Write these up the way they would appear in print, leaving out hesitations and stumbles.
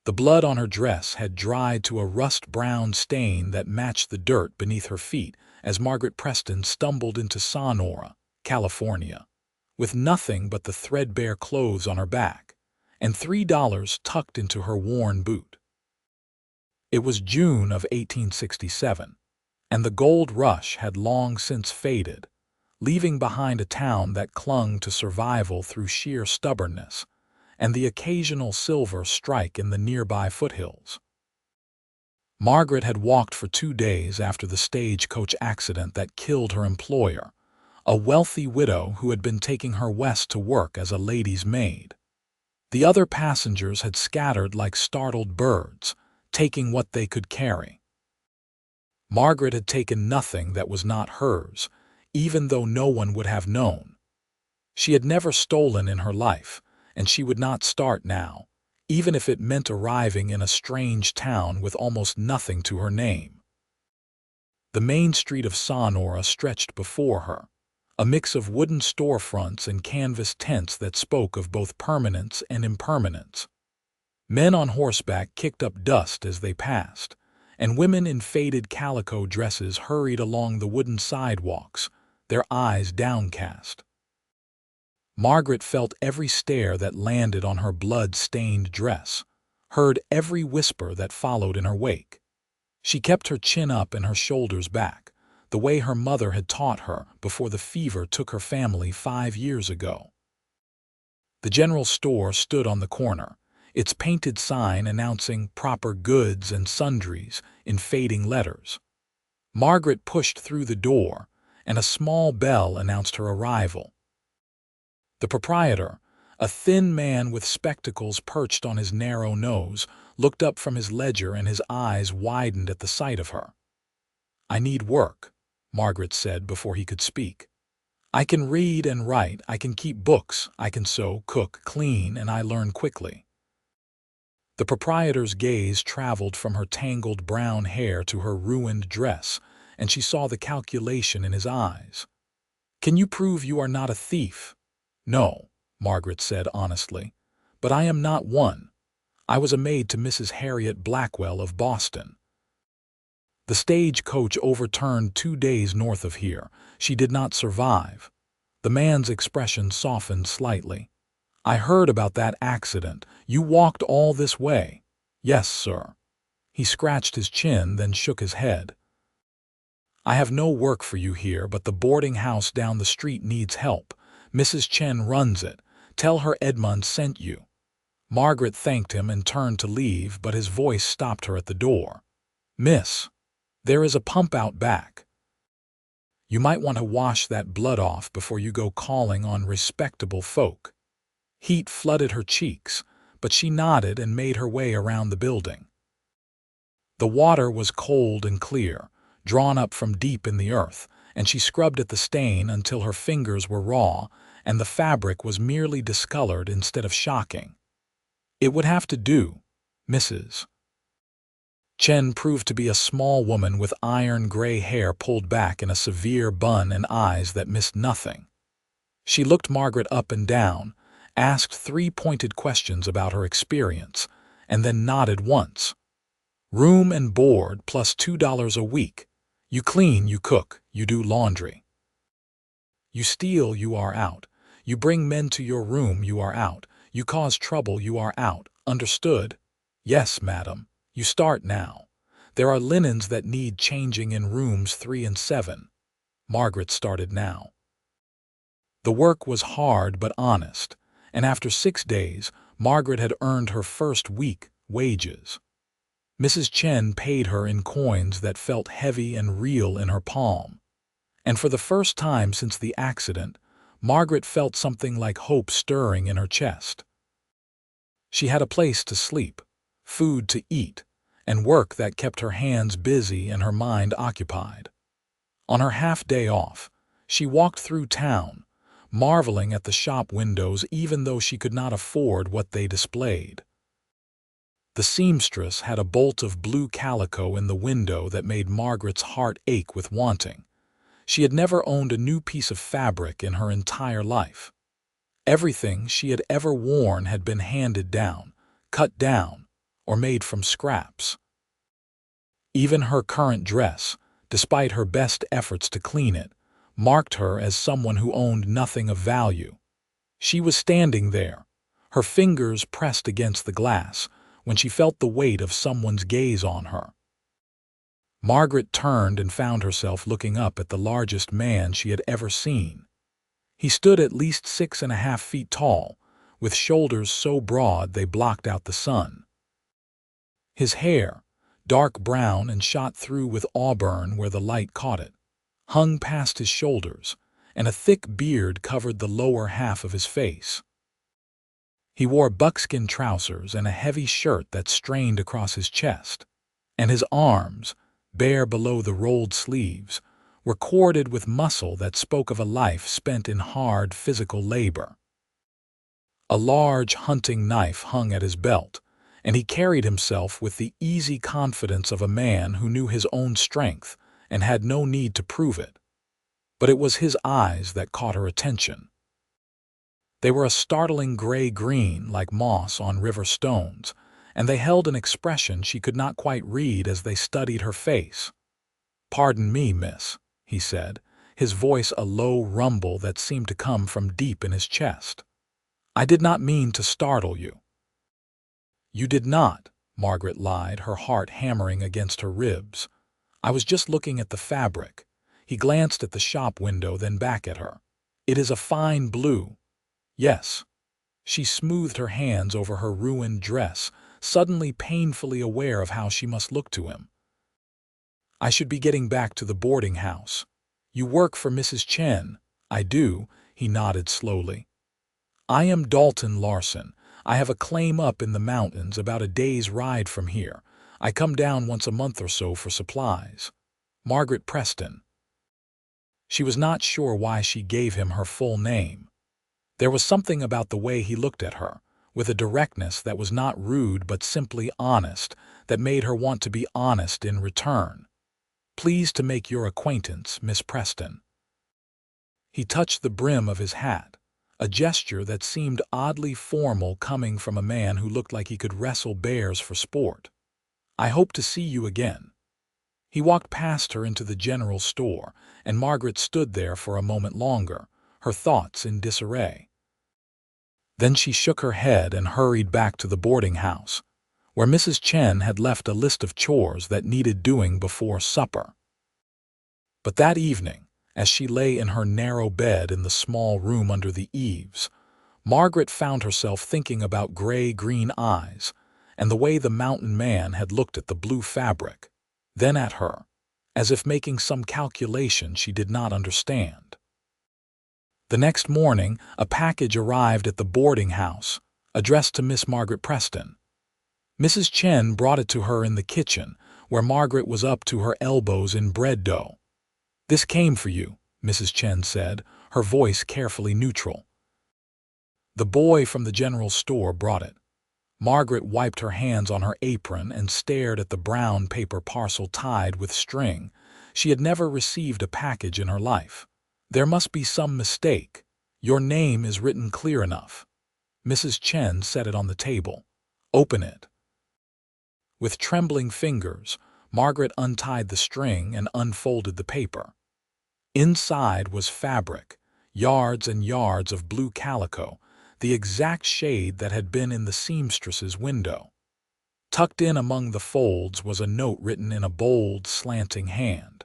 The blood on her dress had dried to a rust-brown stain that matched the dirt beneath her feet as Margaret Preston stumbled into Sonora, California, with nothing but the threadbare clothes on her back and $3 tucked into her worn boot. It was June of 1867, and the gold rush had long since faded, leaving behind a town that clung to survival through sheer stubbornness and the occasional silver strike in the nearby foothills. Margaret had walked for 2 days after the stagecoach accident that killed her employer, a wealthy widow who had been taking her west to work as a lady's maid. The other passengers had scattered like startled birds, taking what they could carry. Margaret had taken nothing that was not hers, even though no one would have known. She had never stolen in her life, and she would not start now, even if it meant arriving in a strange town with almost nothing to her name. The main street of Sonora stretched before her, a mix of wooden storefronts and canvas tents that spoke of both permanence and impermanence. Men on horseback kicked up dust as they passed, and women in faded calico dresses hurried along the wooden sidewalks, their eyes downcast. Margaret felt every stare that landed on her blood-stained dress, heard every whisper that followed in her wake. She kept her chin up and her shoulders back, the way her mother had taught her before the fever took her family 5 years ago. The general store stood on the corner, its painted sign announcing proper goods and sundries in fading letters. Margaret pushed through the door, and a small bell announced her arrival. The proprietor, a thin man with spectacles perched on his narrow nose, looked up from his ledger and his eyes widened at the sight of her. "I need work," Margaret said before he could speak. "I can read and write, I can keep books, I can sew, cook, clean, and I learn quickly." The proprietor's gaze traveled from her tangled brown hair to her ruined dress, and she saw the calculation in his eyes. "Can you prove you are not a thief?" "No," Margaret said honestly, "but I am not one. I was a maid to Mrs. Harriet Blackwell of Boston. The stagecoach overturned 2 days north of here. She did not survive." The man's expression softened slightly. "I heard about that accident. You walked all this way?" "Yes, sir." He scratched his chin, then shook his head. "I have no work for you here, but the boarding house down the street needs help. Mrs. Chen runs it. Tell her Edmund sent you." Margaret thanked him and turned to leave, but his voice stopped her at the door. "Miss, there is a pump out back. You might want to wash that blood off before you go calling on respectable folk." Heat flooded her cheeks, but she nodded and made her way around the building. The water was cold and clear, drawn up from deep in the earth, and she scrubbed at the stain until her fingers were raw and the fabric was merely discolored instead of shocking. "It would have to do, Mrs." Chen proved to be a small woman with iron-gray hair pulled back in a severe bun and eyes that missed nothing. She looked Margaret up and down, asked 3 pointed questions about her experience, and then nodded once. "Room and board plus $2 a week. You clean, you cook, you do laundry. You steal, you are out. You bring men to your room, you are out. You cause trouble, you are out. Understood?" "Yes, madam. You start now. There are linens that need changing in rooms 3 and 7. Margaret started now. The work was hard but honest, and after 6 days, Margaret had earned her first week wages. Mrs. Chen paid her in coins that felt heavy and real in her palm. And for the first time since the accident, Margaret felt something like hope stirring in her chest. She had a place to sleep, food to eat, and work that kept her hands busy and her mind occupied. On her half-day off, she walked through town, marveling at the shop windows even though she could not afford what they displayed. The seamstress had a bolt of blue calico in the window that made Margaret's heart ache with wanting. She had never owned a new piece of fabric in her entire life. Everything she had ever worn had been handed down, cut down, or made from scraps. Even her current dress, despite her best efforts to clean it, marked her as someone who owned nothing of value. She was standing there, her fingers pressed against the glass, when she felt the weight of someone's gaze on her. Margaret turned and found herself looking up at the largest man she had ever seen. He stood at least 6.5 feet tall, with shoulders so broad they blocked out the sun. His hair, dark brown and shot through with auburn where the light caught it, hung past his shoulders, and a thick beard covered the lower half of his face. He wore buckskin trousers and a heavy shirt that strained across his chest, and his arms, bare below the rolled sleeves, were corded with muscle that spoke of a life spent in hard physical labor. A large hunting knife hung at his belt, and he carried himself with the easy confidence of a man who knew his own strength and had no need to prove it. But it was his eyes that caught her attention. They were a startling gray-green like moss on river stones, and they held an expression she could not quite read as they studied her face. "Pardon me, miss," he said, his voice a low rumble that seemed to come from deep in his chest. "I did not mean to startle you." "You did not," Margaret lied, her heart hammering against her ribs. "I was just looking at the fabric." He glanced at the shop window, then back at her. "It is a fine blue." "Yes." She smoothed her hands over her ruined dress, suddenly painfully aware of how she must look to him. "I should be getting back to the boarding house." "You work for Mrs. Chen." "I do," he nodded slowly. "I am Dalton Larsen. I have a claim up in the mountains about a day's ride from here. I come down once a month or so for supplies." "Margaret Preston." She was not sure why she gave him her full name. There was something about the way he looked at her, with a directness that was not rude but simply honest, that made her want to be honest in return. "Pleased to make your acquaintance, Miss Preston." He touched the brim of his hat, a gesture that seemed oddly formal coming from a man who looked like he could wrestle bears for sport. "I hope to see you again." He walked past her into the general store, and Margaret stood there for a moment longer, her thoughts in disarray. Then she shook her head and hurried back to the boarding house, where Mrs. Chen had left a list of chores that needed doing before supper. But that evening, as she lay in her narrow bed in the small room under the eaves, Margaret found herself thinking about gray-green eyes and the way the mountain man had looked at the blue fabric, then at her, as if making some calculation she did not understand. The next morning, a package arrived at the boarding house, addressed to Miss Margaret Preston. Mrs. Chen brought it to her in the kitchen, where Margaret was up to her elbows in bread dough. "This came for you," Mrs. Chen said, her voice carefully neutral. "The boy from the general store brought it." Margaret wiped her hands on her apron and stared at the brown paper parcel tied with string. She had never received a package in her life. "There must be some mistake. Your name is written clear enough." Mrs. Chen set it on the table. "Open it." With trembling fingers, Margaret untied the string and unfolded the paper. Inside was fabric, yards and yards of blue calico, the exact shade that had been in the seamstress's window. Tucked in among the folds was a note written in a bold, slanting hand.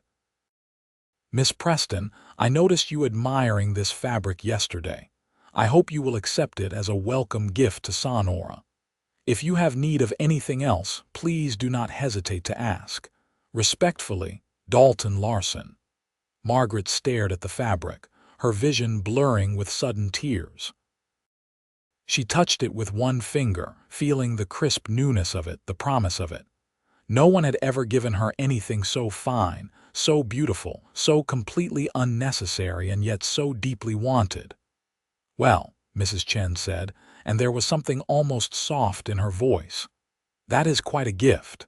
"Miss Preston, I noticed you admiring this fabric yesterday. I hope you will accept it as a welcome gift to Sonora. If you have need of anything else, please do not hesitate to ask. Respectfully, Dalton Larsen." Margaret stared at the fabric, her vision blurring with sudden tears. She touched it with one finger, feeling the crisp newness of it, the promise of it. No one had ever given her anything so fine, so beautiful, so completely unnecessary and yet so deeply wanted. "Well," Mrs. Chen said, and there was something almost soft in her voice, "that is quite a gift."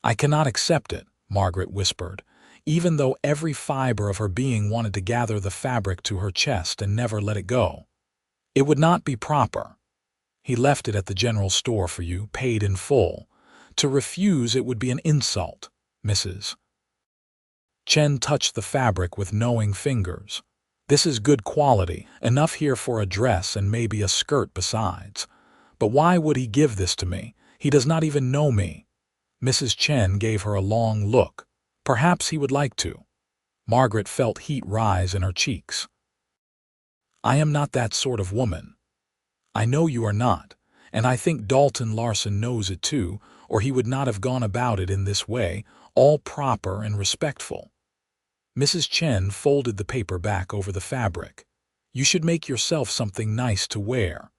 "I cannot accept it," Margaret whispered, even though every fiber of her being wanted to gather the fabric to her chest and never let it go. "It would not be proper." He left it at the general store for you, paid in full. To refuse it would be an insult, Mrs. Chen touched the fabric with knowing fingers. This is good quality, enough here for a dress and maybe a skirt besides. But why would he give this to me? He does not even know me. Mrs. Chen gave her a long look. Perhaps he would like to. Margaret felt heat rise in her cheeks. I am not that sort of woman. I know you are not, and I think Dalton Larsen knows it too, or he would not have gone about it in this way, all proper and respectful. Mrs. Chen folded the paper back over the fabric. You should make yourself something nice to wear.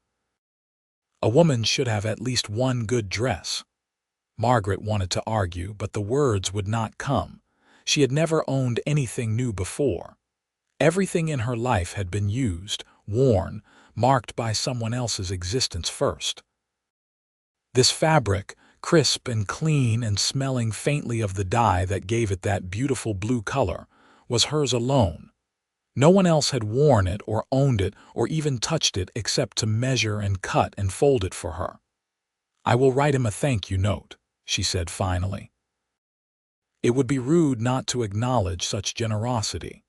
A woman should have at least one good dress. Margaret wanted to argue, but the words would not come. She had never owned anything new before. Everything in her life had been used, worn, marked by someone else's existence first. This fabric, crisp and clean and smelling faintly of the dye that gave it that beautiful blue color, was hers alone. No one else had worn it or owned it or even touched it except to measure and cut and fold it for her. I will write him a thank you note, she said finally. It would be rude not to acknowledge such generosity.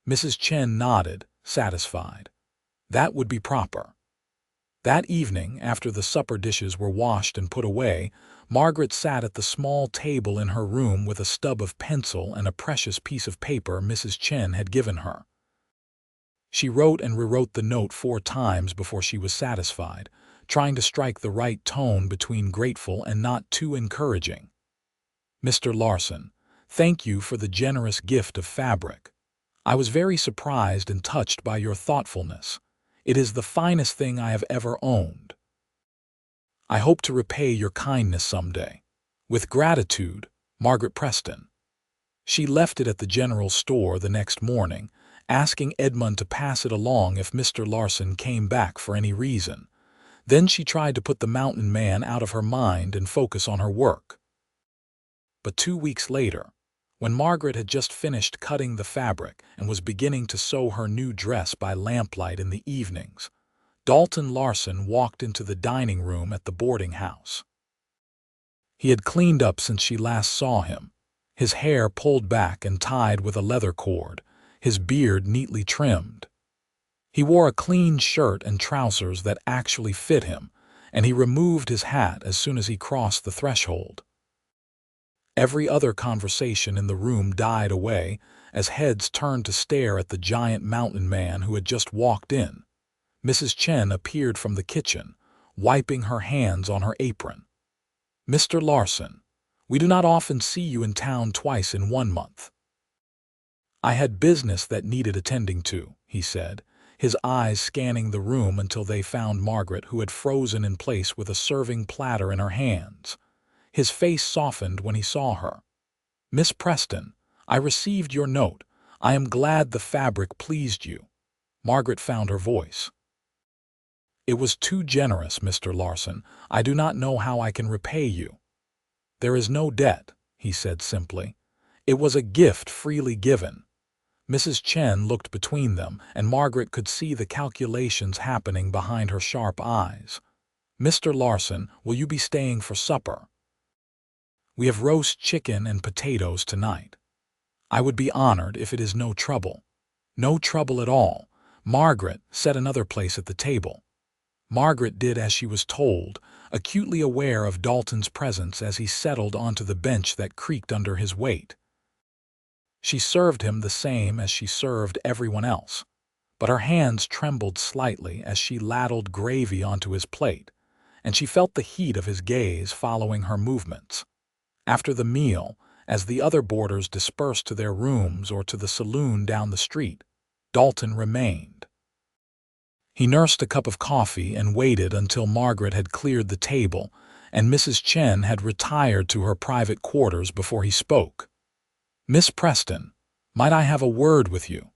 Mrs. Chen nodded, satisfied. That would be proper. That evening, after the supper dishes were washed and put away, Margaret sat at the small table in her room with a stub of pencil and a precious piece of paper Mrs. Chen had given her. She wrote and rewrote the note 4 times before she was satisfied, trying to strike the right tone between grateful and not too encouraging. Mr. Larsen, thank you for the generous gift of fabric. I was very surprised and touched by your thoughtfulness. It is the finest thing I have ever owned. I hope to repay your kindness someday. With gratitude, Margaret Preston. She left it at the general store the next morning, asking Edmund to pass it along if Mr. Larsen came back for any reason. Then she tried to put the mountain man out of her mind and focus on her work. But 2 weeks later, when Margaret had just finished cutting the fabric and was beginning to sew her new dress by lamplight in the evenings, Dalton Larsen walked into the dining room at the boarding house. He had cleaned up since she last saw him, his hair pulled back and tied with a leather cord, his beard neatly trimmed. He wore a clean shirt and trousers that actually fit him, and he removed his hat as soon as he crossed the threshold. Every other conversation in the room died away as heads turned to stare at the giant mountain man who had just walked in. Mrs. Chen appeared from the kitchen, wiping her hands on her apron. Mr. Larsen, we do not often see you in town twice in 1 month. I had business that needed attending to, he said, his eyes scanning the room until they found Margaret, who had frozen in place with a serving platter in her hands. His face softened when he saw her. Miss Preston, I received your note. I am glad the fabric pleased you. Margaret found her voice. It was too generous, Mr. Larsen. I do not know how I can repay you. There is no debt, he said simply. It was a gift freely given. Mrs. Chen looked between them, and Margaret could see the calculations happening behind her sharp eyes. Mr. Larsen, will you be staying for supper? We have roast chicken and potatoes tonight. I would be honored if it is no trouble. No trouble at all. Margaret, set another place at the table. Margaret did as she was told, acutely aware of Dalton's presence as he settled onto the bench that creaked under his weight. She served him the same as she served everyone else, but her hands trembled slightly as she ladled gravy onto his plate, and she felt the heat of his gaze following her movements. After the meal, as the other boarders dispersed to their rooms or to the saloon down the street, Dalton remained. He nursed a cup of coffee and waited until Margaret had cleared the table and Mrs. Chen had retired to her private quarters before he spoke. Miss Preston, might I have a word with you?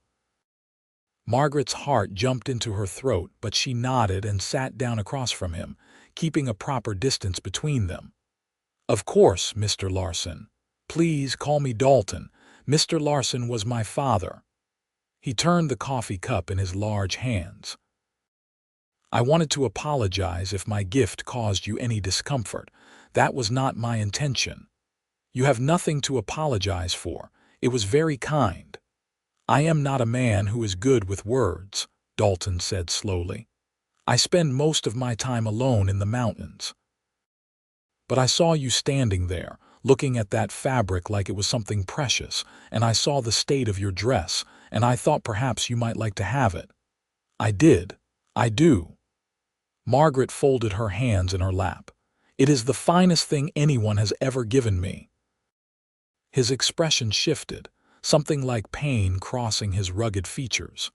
Margaret's heart jumped into her throat, but she nodded and sat down across from him, keeping a proper distance between them. Of course, Mr. Larsen. Please call me Dalton. Mr. Larsen was my father. He turned the coffee cup in his large hands. I wanted to apologize if my gift caused you any discomfort. That was not my intention. You have nothing to apologize for. It was very kind. I am not a man who is good with words, Dalton said slowly. I spend most of my time alone in the mountains. But I saw you standing there, looking at that fabric like it was something precious, and I saw the state of your dress, and I thought perhaps you might like to have it. I did. I do. Margaret folded her hands in her lap. It is the finest thing anyone has ever given me. His expression shifted, something like pain crossing his rugged features.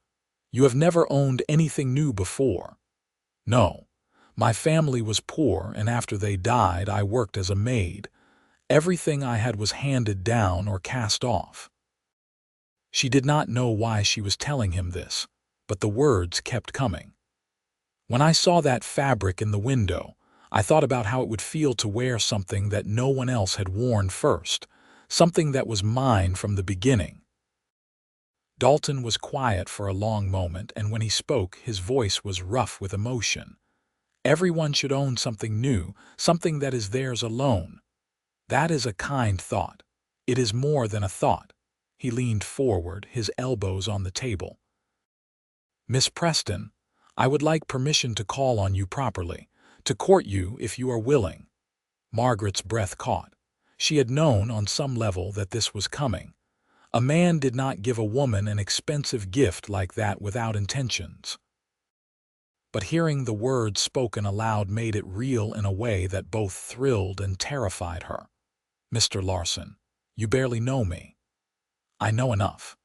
You have never owned anything new before. No. My family was poor, and after they died, I worked as a maid. Everything I had was handed down or cast off. She did not know why she was telling him this, but the words kept coming. When I saw that fabric in the window, I thought about how it would feel to wear something that no one else had worn first, something that was mine from the beginning. Dalton was quiet for a long moment, and when he spoke, his voice was rough with emotion. Everyone should own something new, something that is theirs alone. That is a kind thought. It is more than a thought. He leaned forward, his elbows on the table. Miss Preston, I would like permission to call on you properly, to court you if you are willing. Margaret's breath caught. She had known on some level that this was coming. A man did not give a woman an expensive gift like that without intentions. But hearing the words spoken aloud made it real in a way that both thrilled and terrified her. Mr. Larsen, you barely know me. I know enough.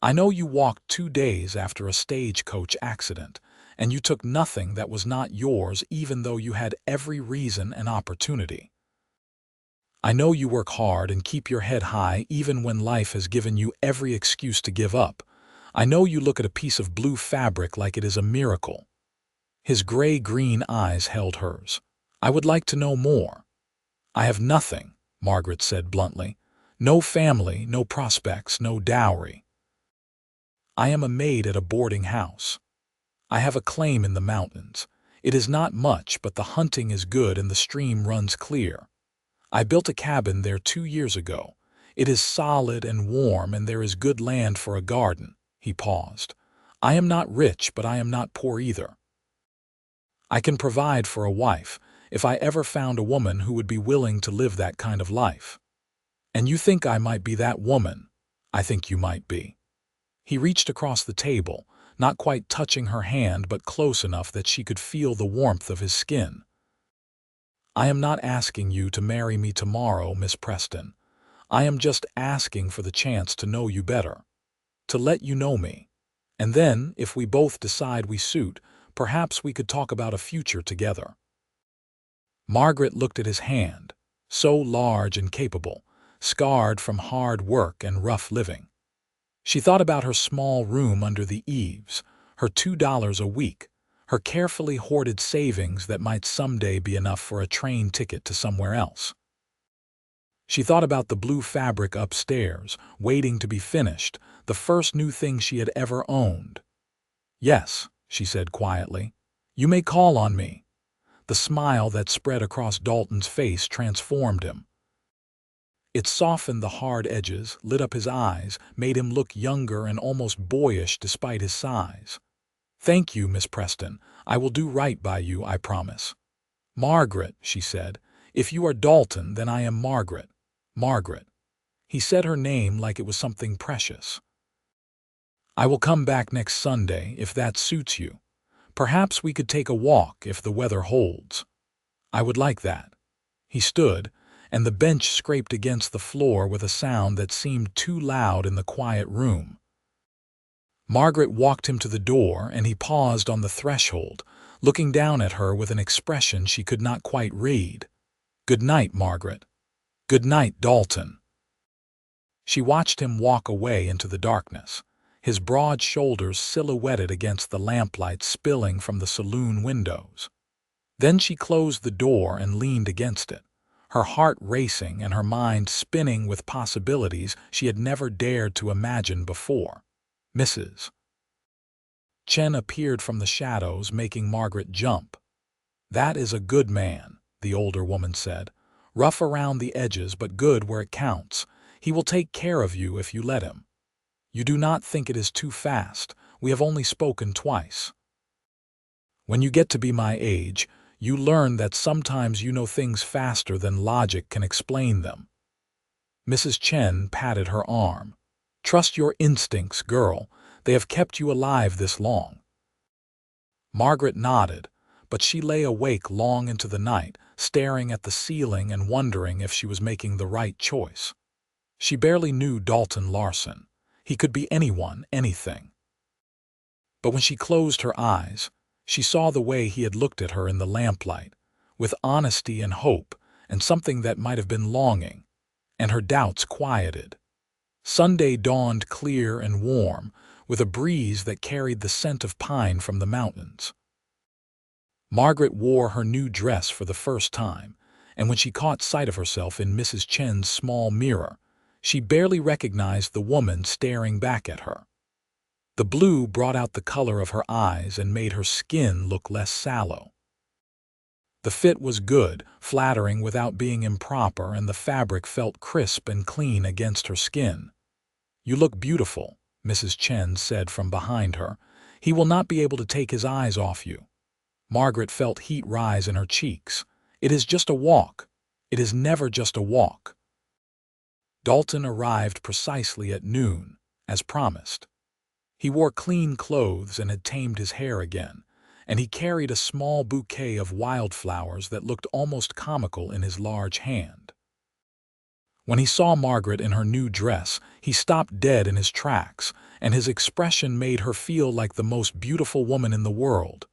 I know you walked 2 days after a stagecoach accident, and you took nothing that was not yours even though you had every reason and opportunity. I know you work hard and keep your head high even when life has given you every excuse to give up. I know you look at a piece of blue fabric like it is a miracle. His gray-green eyes held hers. I would like to know more. I have nothing, Margaret said bluntly. No family, no prospects, no dowry. I am a maid at a boarding house. I have a claim in the mountains. It is not much, but the hunting is good and the stream runs clear. I built a cabin there 2 years ago. It is solid and warm, and there is good land for a garden. He paused. I am not rich, but I am not poor either. I can provide for a wife, if I ever found a woman who would be willing to live that kind of life. And you think I might be that woman? I think you might be. He reached across the table, not quite touching her hand, but close enough that she could feel the warmth of his skin. I am not asking you to marry me tomorrow, Miss Preston. I am just asking for the chance to know you better, to let you know me. And then, if we both decide we suit, perhaps we could talk about a future together. Margaret looked at his hand, so large and capable, scarred from hard work and rough living. She thought about her small room under the eaves, her $2 a week, her carefully hoarded savings that might someday be enough for a train ticket to somewhere else. She thought about the blue fabric upstairs, waiting to be finished, the first new thing she had ever owned. Yes, she said quietly, you may call on me. The smile that spread across Dalton's face transformed him. It softened the hard edges, lit up his eyes, made him look younger and almost boyish despite his size. Thank you, Miss Preston. I will do right by you, I promise. Margaret, she said. If you are Dalton, then I am Margaret. Margaret. He said her name like it was something precious. I will come back next Sunday, if that suits you. Perhaps we could take a walk if the weather holds. I would like that. He stood, and the bench scraped against the floor with a sound that seemed too loud in the quiet room. Margaret walked him to the door, and he paused on the threshold, looking down at her with an expression she could not quite read. Good night, Margaret. Good night, Dalton. She watched him walk away into the darkness, his broad shoulders silhouetted against the lamplight spilling from the saloon windows. Then she closed the door and leaned against it, her heart racing and her mind spinning with possibilities she had never dared to imagine before. Mrs. Chen appeared from the shadows, making Margaret jump. "That is a good man," the older woman said. "Rough around the edges, but good where it counts. He will take care of you if you let him. You do not think it is too fast. We have only spoken twice. When you get to be my age, you learn that sometimes you know things faster than logic can explain them." Mrs. Chen patted her arm. "Trust your instincts, girl. They have kept you alive this long." Margaret nodded, but she lay awake long into the night, staring at the ceiling and wondering if she was making the right choice. She barely knew Dalton Larsen. He could be anyone, anything. But when she closed her eyes, she saw the way he had looked at her in the lamplight, with honesty and hope and something that might have been longing, and her doubts quieted. Sunday dawned clear and warm, with a breeze that carried the scent of pine from the mountains. Margaret wore her new dress for the first time, and when she caught sight of herself in Mrs. Chen's small mirror, she barely recognized the woman staring back at her. The blue brought out the color of her eyes and made her skin look less sallow. The fit was good, flattering without being improper, and the fabric felt crisp and clean against her skin. "You look beautiful," Mrs. Chen said from behind her. "He will not be able to take his eyes off you." Margaret felt heat rise in her cheeks. "It is just a walk. It is never just a walk." Dalton arrived precisely at noon, as promised. He wore clean clothes and had tamed his hair again, and he carried a small bouquet of wildflowers that looked almost comical in his large hand. When he saw Margaret in her new dress, he stopped dead in his tracks, and his expression made her feel like the most beautiful woman in the world.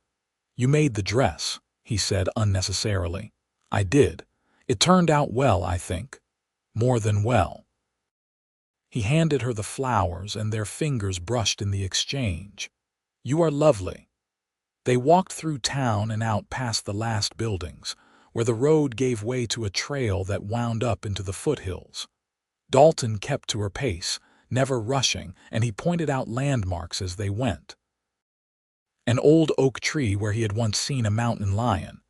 "You made the dress," he said unnecessarily. "I did. It turned out well, I think. More than well." He handed her the flowers, and their fingers brushed in the exchange. "You are lovely." They walked through town and out past the last buildings, where the road gave way to a trail that wound up into the foothills. Dalton kept to her pace, never rushing, and he pointed out landmarks as they went. An old oak tree where he had once seen a mountain lion,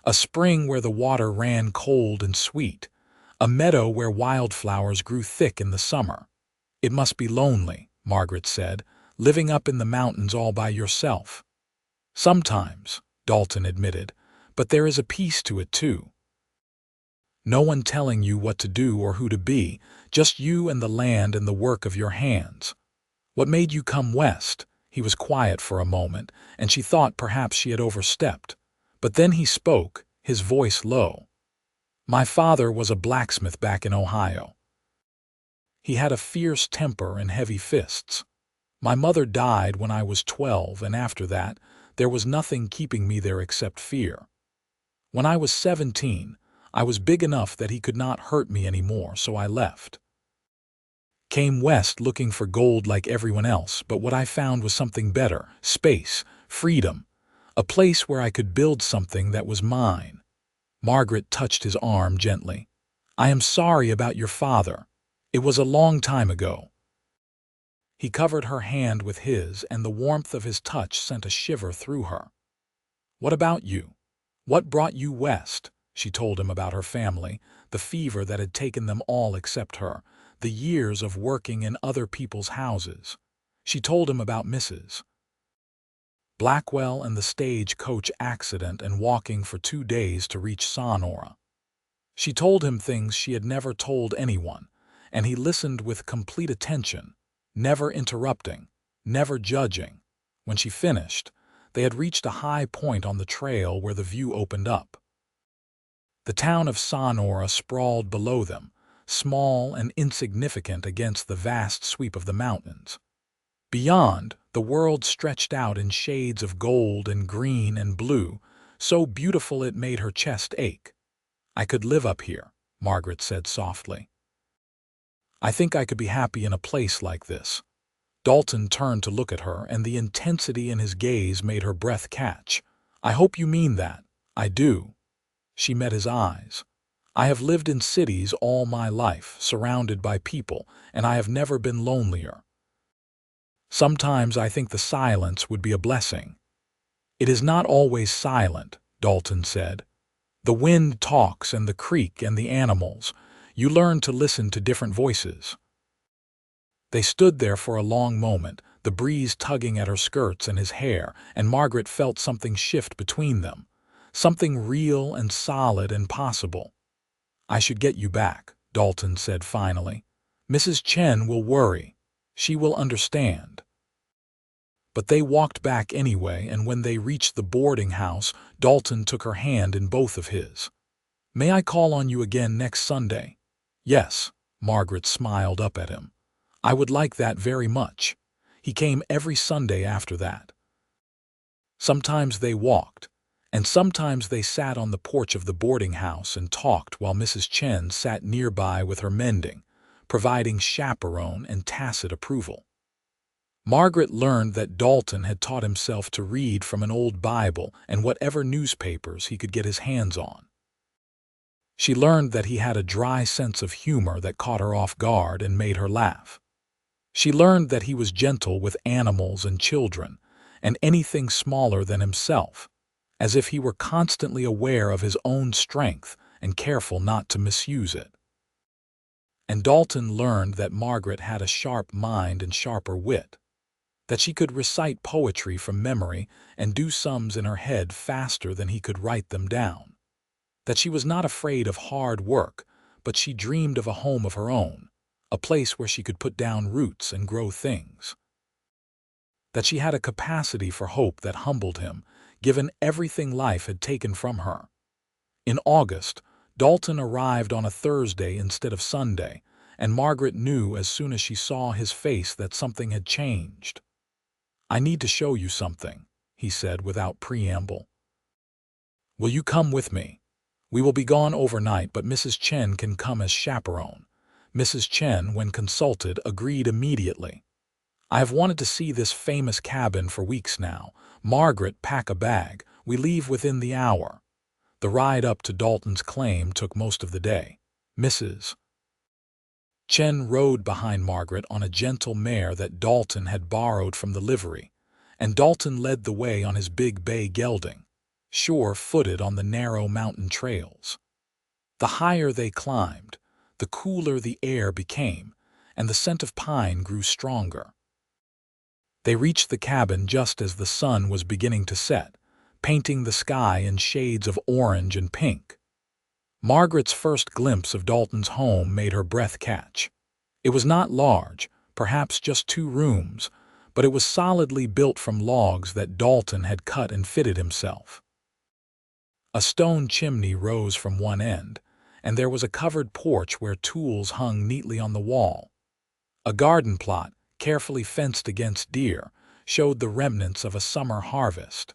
a spring where the water ran cold and sweet, a meadow where wildflowers grew thick in the summer. "It must be lonely," Margaret said, "living up in the mountains all by yourself." "Sometimes," Dalton admitted, "but there is a peace to it too. No one telling you what to do or who to be, just you and the land and the work of your hands. What made you come west?" He was quiet for a moment, and she thought perhaps she had overstepped. But then he spoke, his voice low. "My father was a blacksmith back in Ohio. He had a fierce temper and heavy fists. My mother died when I was 12, and after that, there was nothing keeping me there except fear. When I was 17, I was big enough that he could not hurt me anymore, so I left. Came west looking for gold like everyone else, but what I found was something better: space, freedom, a place where I could build something that was mine." Margaret touched his arm gently. "I am sorry about your father. It was a long time ago." He covered her hand with his, and the warmth of his touch sent a shiver through her. "What about you? What brought you west?" She told him about her family, the fever that had taken them all except her, the years of working in other people's houses. She told him about Mrs. Blackwell and the stagecoach accident and walking for 2 days to reach Sonora. She told him things she had never told anyone, and he listened with complete attention, never interrupting, never judging. When she finished, they had reached a high point on the trail where the view opened up. The town of Sonora sprawled below them, small and insignificant against the vast sweep of the mountains. Beyond, the world stretched out in shades of gold and green and blue, so beautiful it made her chest ache. "I could live up here," Margaret said softly. "I think I could be happy in a place like this." Dalton turned to look at her, and the intensity in his gaze made her breath catch. "I hope you mean that." "I do." She met his eyes. "I have lived in cities all my life, surrounded by people, and I have never been lonelier." Sometimes I think the silence would be a blessing." "It is not always silent," Dalton said. "The wind talks and the creek and the animals. You learn to listen to different voices." They stood there for a long moment, the breeze tugging at her skirts and his hair, and Margaret felt something shift between them, something real and solid and possible. "I should get you back," Dalton said finally. "Mrs. Chen will worry. She will understand." But they walked back anyway, and when they reached the boarding house, Dalton took her hand in both of his. "May I call on you again next Sunday?" "Yes," Margaret smiled up at him. "I would like that very much." He came every Sunday after that. Sometimes they walked, and sometimes they sat on the porch of the boarding house and talked while Mrs. Chen sat nearby with her mending, providing chaperone and tacit approval. Margaret learned that Dalton had taught himself to read from an old Bible and whatever newspapers he could get his hands on. She learned that he had a dry sense of humor that caught her off guard and made her laugh. She learned that he was gentle with animals and children, and anything smaller than himself, as if he were constantly aware of his own strength and careful not to misuse it. And Dalton learned that Margaret had a sharp mind and sharper wit, that she could recite poetry from memory and do sums in her head faster than he could write them down, that she was not afraid of hard work, but she dreamed of a home of her own, a place where she could put down roots and grow things, that she had a capacity for hope that humbled him, given everything life had taken from her. In August, Dalton arrived on a Thursday instead of Sunday, and Margaret knew as soon as she saw his face that something had changed. "I need to show you something," he said without preamble. "Will you come with me? We will be gone overnight, but Mrs. Chen can come as chaperone." Mrs. Chen, when consulted, agreed immediately. "I have wanted to see this famous cabin for weeks now. Margaret, pack a bag. We leave within the hour." The ride up to Dalton's claim took most of the day. Mrs. Chen rode behind Margaret on a gentle mare that Dalton had borrowed from the livery, and Dalton led the way on his big bay gelding, sure-footed on the narrow mountain trails. The higher they climbed, the cooler the air became, and the scent of pine grew stronger. They reached the cabin just as the sun was beginning to set, painting the sky in shades of orange and pink. Margaret's first glimpse of Dalton's home made her breath catch. It was not large, perhaps just 2 rooms, but it was solidly built from logs that Dalton had cut and fitted himself. A stone chimney rose from one end, and there was a covered porch where tools hung neatly on the wall. A garden plot, carefully fenced against deer, showed the remnants of a summer harvest.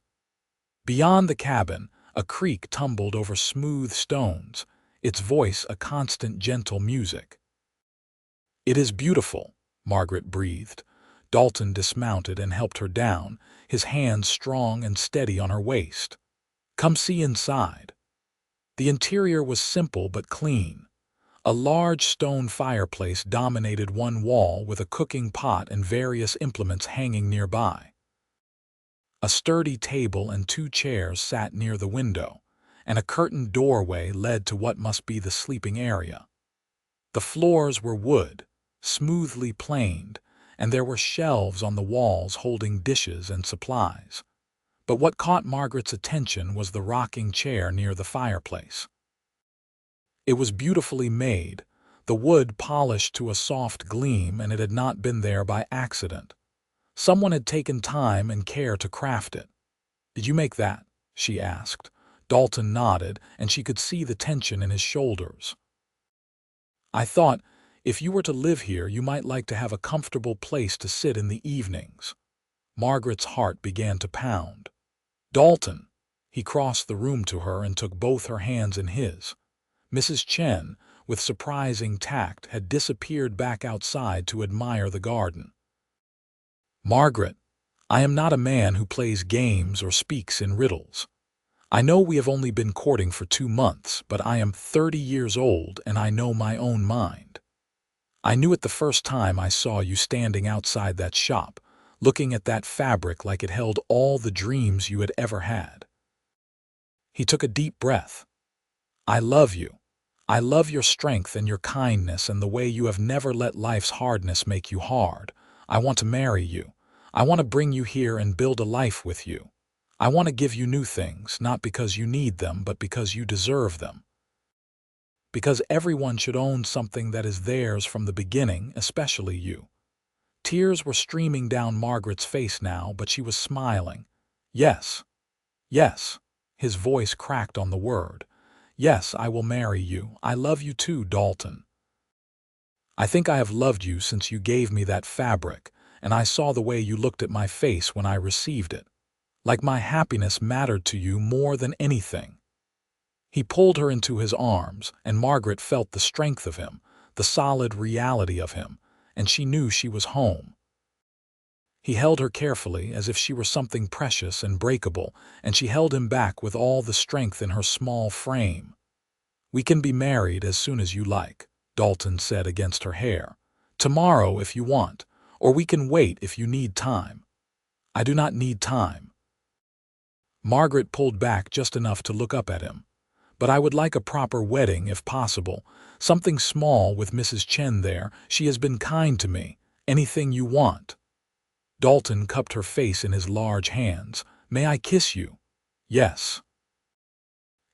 Beyond the cabin, a creek tumbled over smooth stones, its voice a constant gentle music. "It is beautiful," Margaret breathed. Dalton dismounted and helped her down, his hands strong and steady on her waist. "Come see inside." The interior was simple but clean. A large stone fireplace dominated one wall with a cooking pot and various implements hanging nearby. A sturdy table and 2 chairs sat near the window, and a curtained doorway led to what must be the sleeping area. The floors were wood, smoothly planed, and there were shelves on the walls holding dishes and supplies. But what caught Margaret's attention was the rocking chair near the fireplace. It was beautifully made, the wood polished to a soft gleam, and it had not been there by accident. Someone had taken time and care to craft it. "Did you make that?" she asked. Dalton nodded, and she could see the tension in his shoulders. "I thought, if you were to live here, you might like to have a comfortable place to sit in the evenings." Margaret's heart began to pound. "Dalton!" He crossed the room to her and took both her hands in his. Mrs. Chen, with surprising tact, had disappeared back outside to admire the garden. "Margaret, I am not a man who plays games or speaks in riddles. I know we have only been courting for 2 months, but I am 30 years old and I know my own mind. I knew it the first time I saw you standing outside that shop, looking at that fabric like it held all the dreams you had ever had. He took a deep breath. I love you. I love your strength and your kindness and the way you have never let life's hardness make you hard. I want to marry you. I want to bring you here and build a life with you. I want to give you new things, not because you need them, but because you deserve them. Because everyone should own something that is theirs from the beginning, especially you. Tears were streaming down Margaret's face now, but she was smiling. Yes, yes. His voice cracked on the word. Yes, I will marry you. I love you too, Dalton. I think I have loved you since you gave me that fabric, and I saw the way you looked at my face when I received it. Like my happiness mattered to you more than anything. He pulled her into his arms, and Margaret felt the strength of him, the solid reality of him, and she knew she was home. He held her carefully as if she were something precious and breakable, and she held him back with all the strength in her small frame. We can be married as soon as you like, Dalton said against her hair. Tomorrow if you want, or we can wait if you need time. I do not need time. Margaret pulled back just enough to look up at him. But I would like a proper wedding if possible, something small with Mrs. Chen there. She has been kind to me. Anything you want. Dalton cupped her face in his large hands. May I kiss you? Yes.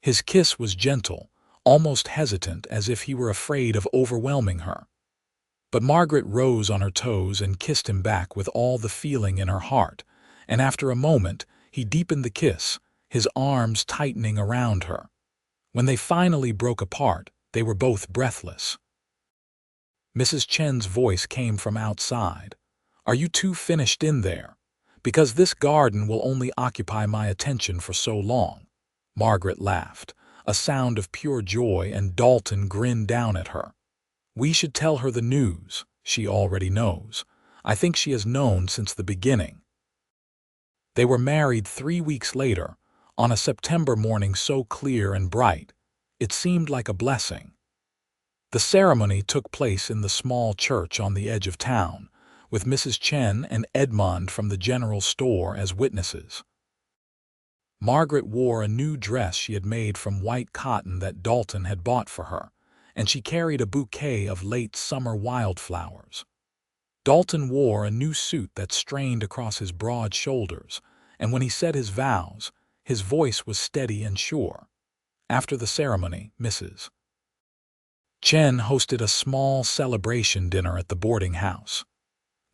His kiss was gentle, almost hesitant, as if he were afraid of overwhelming her. But Margaret rose on her toes and kissed him back with all the feeling in her heart, and after a moment he deepened the kiss, his arms tightening around her. When they finally broke apart, they were both breathless. Mrs. Chen's voice came from outside. Are you two finished in there? Because this garden will only occupy my attention for so long. Margaret laughed, a sound of pure joy, and Dalton grinned down at her. We should tell her the news. She already knows. I think she has known since the beginning. They were married 3 weeks later, on a September morning so clear and bright, it seemed like a blessing. The ceremony took place in the small church on the edge of town, with Mrs. Chen and Edmond from the general store as witnesses. Margaret wore a new dress she had made from white cotton that Dalton had bought for her, and she carried a bouquet of late summer wildflowers. Dalton wore a new suit that strained across his broad shoulders, and when he said his vows, his voice was steady and sure. After the ceremony, Mrs. Chen hosted a small celebration dinner at the boarding house.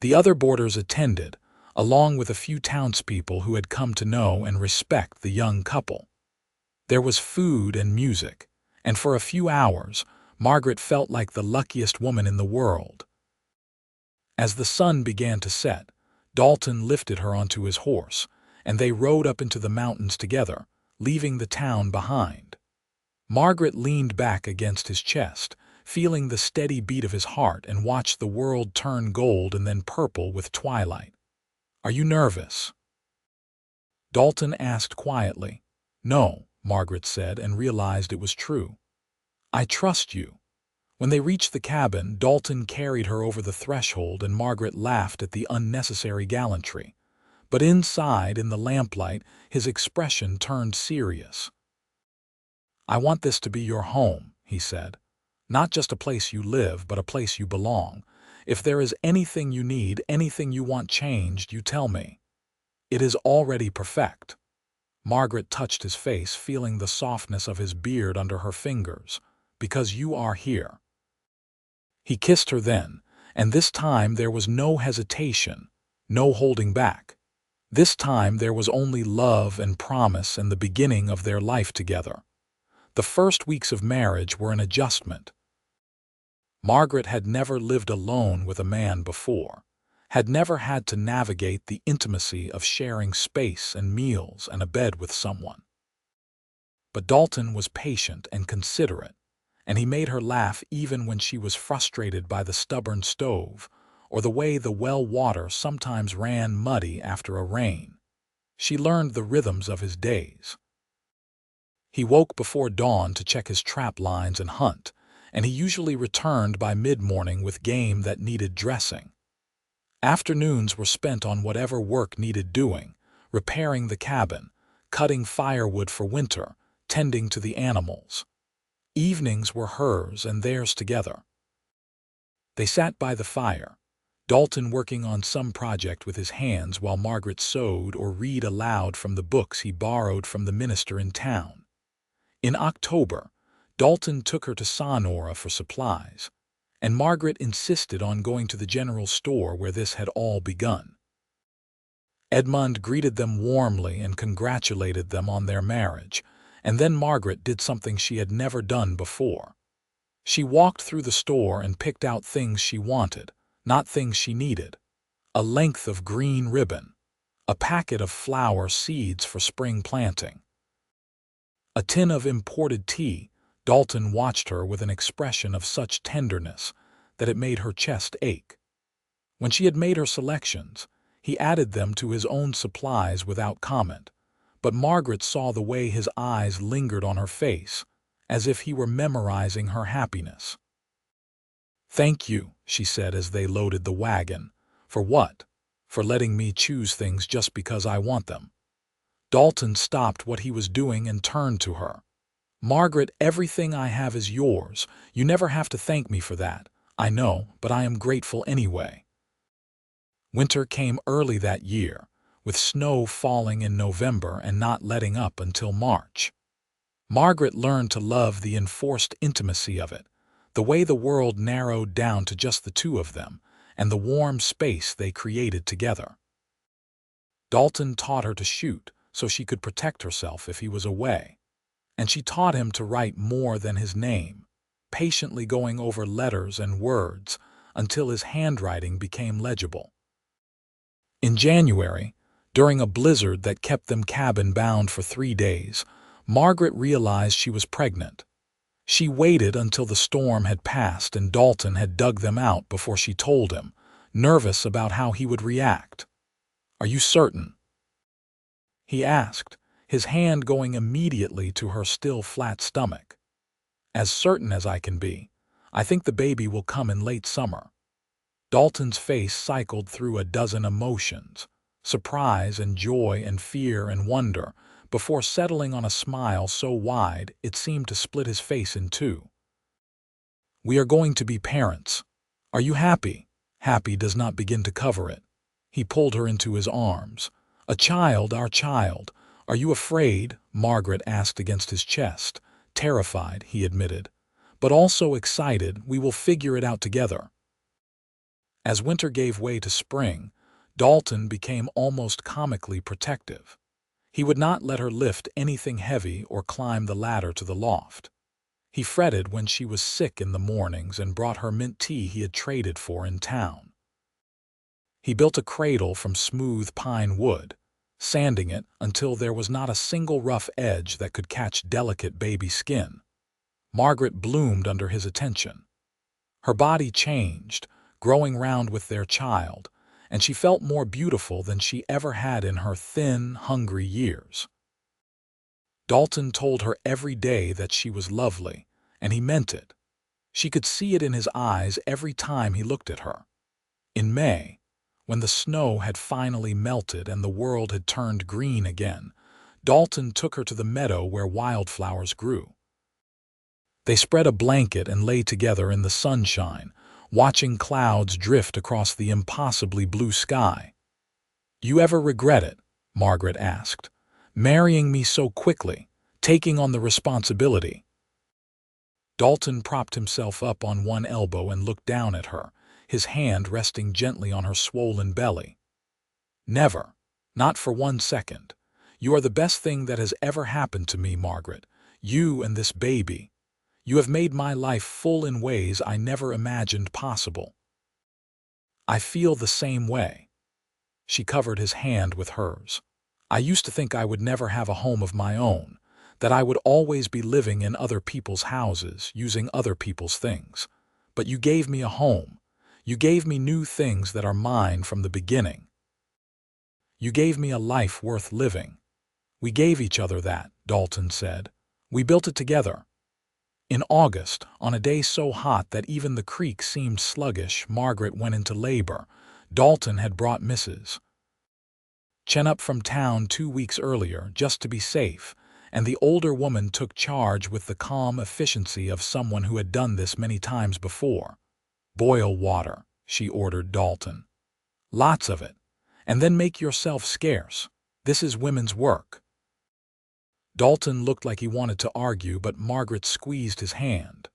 The other boarders attended, along with a few townspeople who had come to know and respect the young couple. There was food and music, and for a few hours, Margaret felt like the luckiest woman in the world. As the sun began to set, Dalton lifted her onto his horse, and they rode up into the mountains together, leaving the town behind. Margaret leaned back against his chest, feeling the steady beat of his heart, and watched the world turn gold and then purple with twilight. Are you nervous? Dalton asked quietly. No, Margaret said, and realized it was true. I trust you. When they reached the cabin, Dalton carried her over the threshold, and Margaret laughed at the unnecessary gallantry. But inside, in the lamplight, his expression turned serious. I want this to be your home, he said. Not just a place you live, but a place you belong. If there is anything you need, anything you want changed, you tell me. It is already perfect. Margaret touched his face, feeling the softness of his beard under her fingers. Because you are here. He kissed her then, and this time there was no hesitation, no holding back. This time there was only love and promise and the beginning of their life together. The first weeks of marriage were an adjustment. Margaret had never lived alone with a man before, had never had to navigate the intimacy of sharing space and meals and a bed with someone. But Dalton was patient and considerate, and he made her laugh even when she was frustrated by the stubborn stove or the way the well water sometimes ran muddy after a rain. She learned the rhythms of his days. He woke before dawn to check his trap lines and hunt, and he usually returned by mid-morning with game that needed dressing. Afternoons were spent on whatever work needed doing, repairing the cabin, cutting firewood for winter, tending to the animals. Evenings were hers and theirs together. They sat by the fire, Dalton working on some project with his hands while Margaret sewed or read aloud from the books he borrowed from the minister in town. In October, Dalton took her to Sonora for supplies, and Margaret insisted on going to the general store where this had all begun. Edmund greeted them warmly and congratulated them on their marriage, and then Margaret did something she had never done before. She walked through the store and picked out things she wanted, not things she needed. A length of green ribbon, a packet of flower seeds for spring planting, a tin of imported tea. Dalton watched her with an expression of such tenderness that it made her chest ache. When she had made her selections, he added them to his own supplies without comment, but Margaret saw the way his eyes lingered on her face, as if he were memorizing her happiness. "Thank you," she said as they loaded the wagon. "For what?" "For letting me choose things just because I want them." Dalton stopped what he was doing and turned to her. "Margaret, everything I have is yours. You never have to thank me for that. I know, but I am grateful anyway." Winter came early that year, with snow falling in November and not letting up until March. Margaret learned to love the enforced intimacy of it, the way the world narrowed down to just the two of them, and the warm space they created together. Dalton taught her to shoot so she could protect herself if he was away, and she taught him to write more than his name, patiently going over letters and words until his handwriting became legible. In January, during a blizzard that kept them cabin-bound for 3 days, Margaret realized she was pregnant. She waited until the storm had passed and Dalton had dug them out before she told him, nervous about how he would react. "Are you certain?" he asked, his hand going immediately to her still flat stomach. "As certain as I can be. I think the baby will come in late summer." Dalton's face cycled through a dozen emotions, surprise and joy and fear and wonder, before settling on a smile so wide it seemed to split his face in two. "We are going to be parents. Are you happy?" Happy does not begin to cover it. He pulled her into his arms. "A child, our child. Are you afraid?" Margaret asked against his chest. "Terrified," he admitted, "but also excited. We will figure it out together." As winter gave way to spring, Dalton became almost comically protective. He would not let her lift anything heavy or climb the ladder to the loft. He fretted when she was sick in the mornings and brought her mint tea he had traded for in town. He built a cradle from smooth pine wood, sanding it until there was not a single rough edge that could catch delicate baby skin. Margaret bloomed under his attention. Her body changed, growing round with their child, and she felt more beautiful than she ever had in her thin, hungry years. Dalton told her every day that she was lovely, and he meant it. She could see it in his eyes every time he looked at her. In May, when the snow had finally melted and the world had turned green again, Dalton took her to the meadow where wildflowers grew. They spread a blanket and lay together in the sunshine, watching clouds drift across the impossibly blue sky. "You ever regret it?" Margaret asked. "Marrying me so quickly, taking on the responsibility?" Dalton propped himself up on one elbow and looked down at her, his hand resting gently on her swollen belly. "Never. Not for 1 second. You are the best thing that has ever happened to me, Margaret. You and this baby. You have made my life full in ways I never imagined possible." "I feel the same way." She covered his hand with hers. "I used to think I would never have a home of my own, that I would always be living in other people's houses, using other people's things. But you gave me a home. You gave me new things that are mine from the beginning. You gave me a life worth living." "We gave each other that," Dalton said. "We built it together." In August, on a day so hot that even the creek seemed sluggish, Margaret went into labor. Dalton had brought Mrs. Chen up from town 2 weeks earlier just to be safe, and the older woman took charge with the calm efficiency of someone who had done this many times before. "Boil water," she ordered Dalton. "Lots of it. And then make yourself scarce. This is women's work." Dalton looked like he wanted to argue, but Margaret squeezed his hand.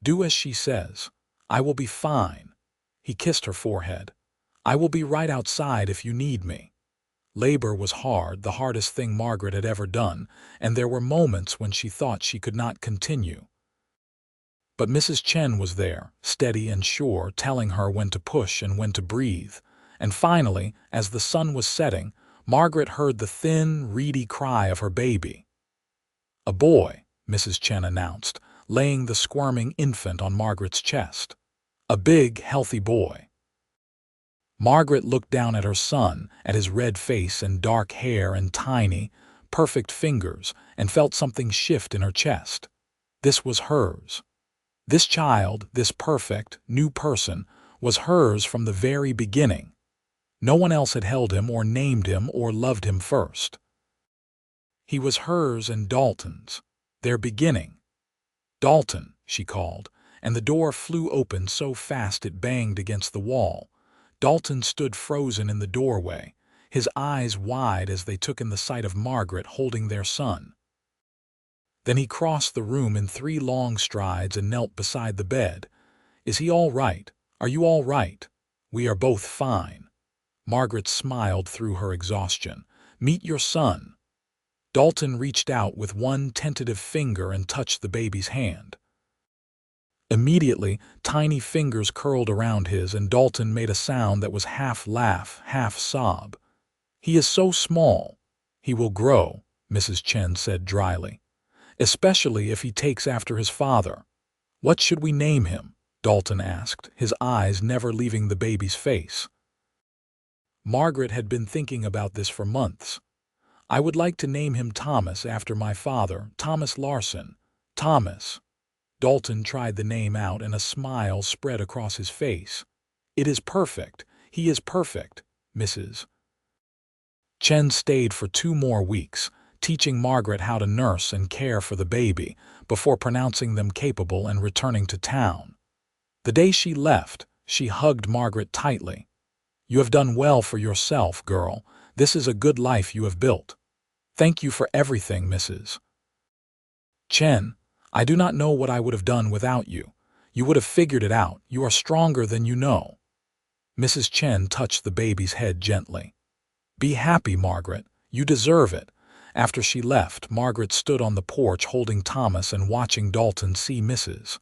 "Do as she says. I will be fine." He kissed her forehead. "I will be right outside if you need me." Labor was hard, the hardest thing Margaret had ever done, and there were moments when she thought she could not continue. But Mrs. Chen was there, steady and sure, telling her when to push and when to breathe. And finally, as the sun was setting, Margaret heard the thin, reedy cry of her baby. "A boy," Mrs. Chen announced, laying the squirming infant on Margaret's chest. "A big, healthy boy." Margaret looked down at her son, at his red face and dark hair and tiny, perfect fingers, and felt something shift in her chest. This was hers. This child, this perfect, new person, was hers from the very beginning. No one else had held him or named him or loved him first. He was hers and Dalton's, their beginning. "Dalton," she called, and the door flew open so fast it banged against the wall. Dalton stood frozen in the doorway, his eyes wide as they took in the sight of Margaret holding their son. Then he crossed the room in 3 long strides and knelt beside the bed. "Is he all right? Are you all right?" "We are both fine." Margaret smiled through her exhaustion. "Meet your son." Dalton reached out with one tentative finger and touched the baby's hand. Immediately, tiny fingers curled around his, and Dalton made a sound that was half laugh, half sob. "He is so small." "He will grow," Mrs. Chen said dryly. "Especially if he takes after his father." "What should we name him?" Dalton asked, his eyes never leaving the baby's face. Margaret had been thinking about this for months. "I would like to name him Thomas after my father, Thomas Larsen." "Thomas." Dalton tried the name out and a smile spread across his face. "It is perfect. He is perfect." Mrs. Chen stayed for 2 more weeks, teaching Margaret how to nurse and care for the baby before pronouncing them capable and returning to town. The day she left, she hugged Margaret tightly. "You have done well for yourself, girl. This is a good life you have built. Thank you for everything, Mrs. Chen. I do not know what I would have done without you. You would have figured it out. You are stronger than you know." Mrs. Chen touched the baby's head gently. "Be happy, Margaret. You deserve it." After she left, Margaret stood on the porch holding Thomas and watching Dalton see Mrs.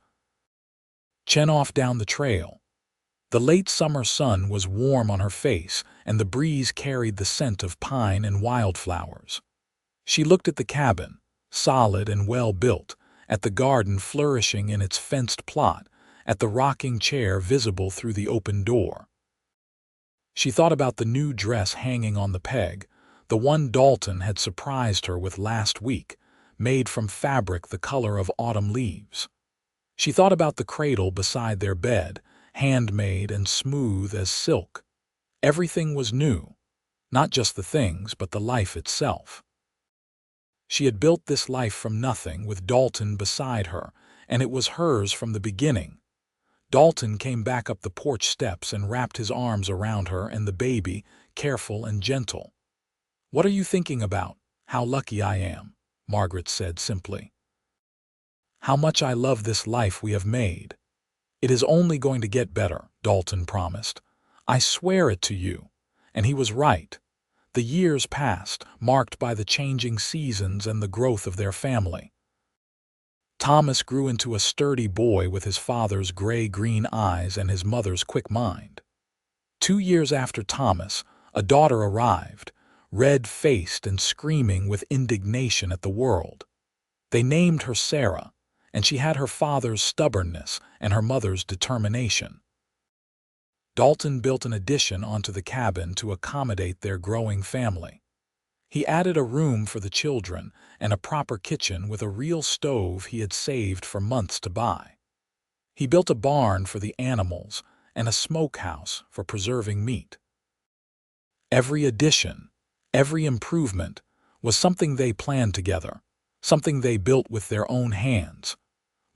Chen off down the trail. The late summer sun was warm on her face, and the breeze carried the scent of pine and wildflowers. She looked at the cabin, solid and well-built, at the garden flourishing in its fenced plot, at the rocking chair visible through the open door. She thought about the new dress hanging on the peg, the one Dalton had surprised her with last week, made from fabric the color of autumn leaves. She thought about the cradle beside their bed, handmade and smooth as silk. Everything was new, not just the things, but the life itself. She had built this life from nothing with Dalton beside her, and it was hers from the beginning. Dalton came back up the porch steps and wrapped his arms around her and the baby, careful and gentle. "What are you thinking about?" "How lucky I am," Margaret said simply. "How much I love this life we have made." "It is only going to get better," Dalton promised. "I swear it to you." And he was right. The years passed, marked by the changing seasons and the growth of their family. Thomas grew into a sturdy boy with his father's gray-green eyes and his mother's quick mind. 2 years after Thomas, a daughter arrived, red-faced and screaming with indignation at the world. They named her Sarah, and she had her father's stubbornness and her mother's determination. Dalton built an addition onto the cabin to accommodate their growing family. He added a room for the children and a proper kitchen with a real stove he had saved for months to buy. He built a barn for the animals, and a smokehouse for preserving meat. Every addition, every improvement, was something they planned together, something they built with their own hands.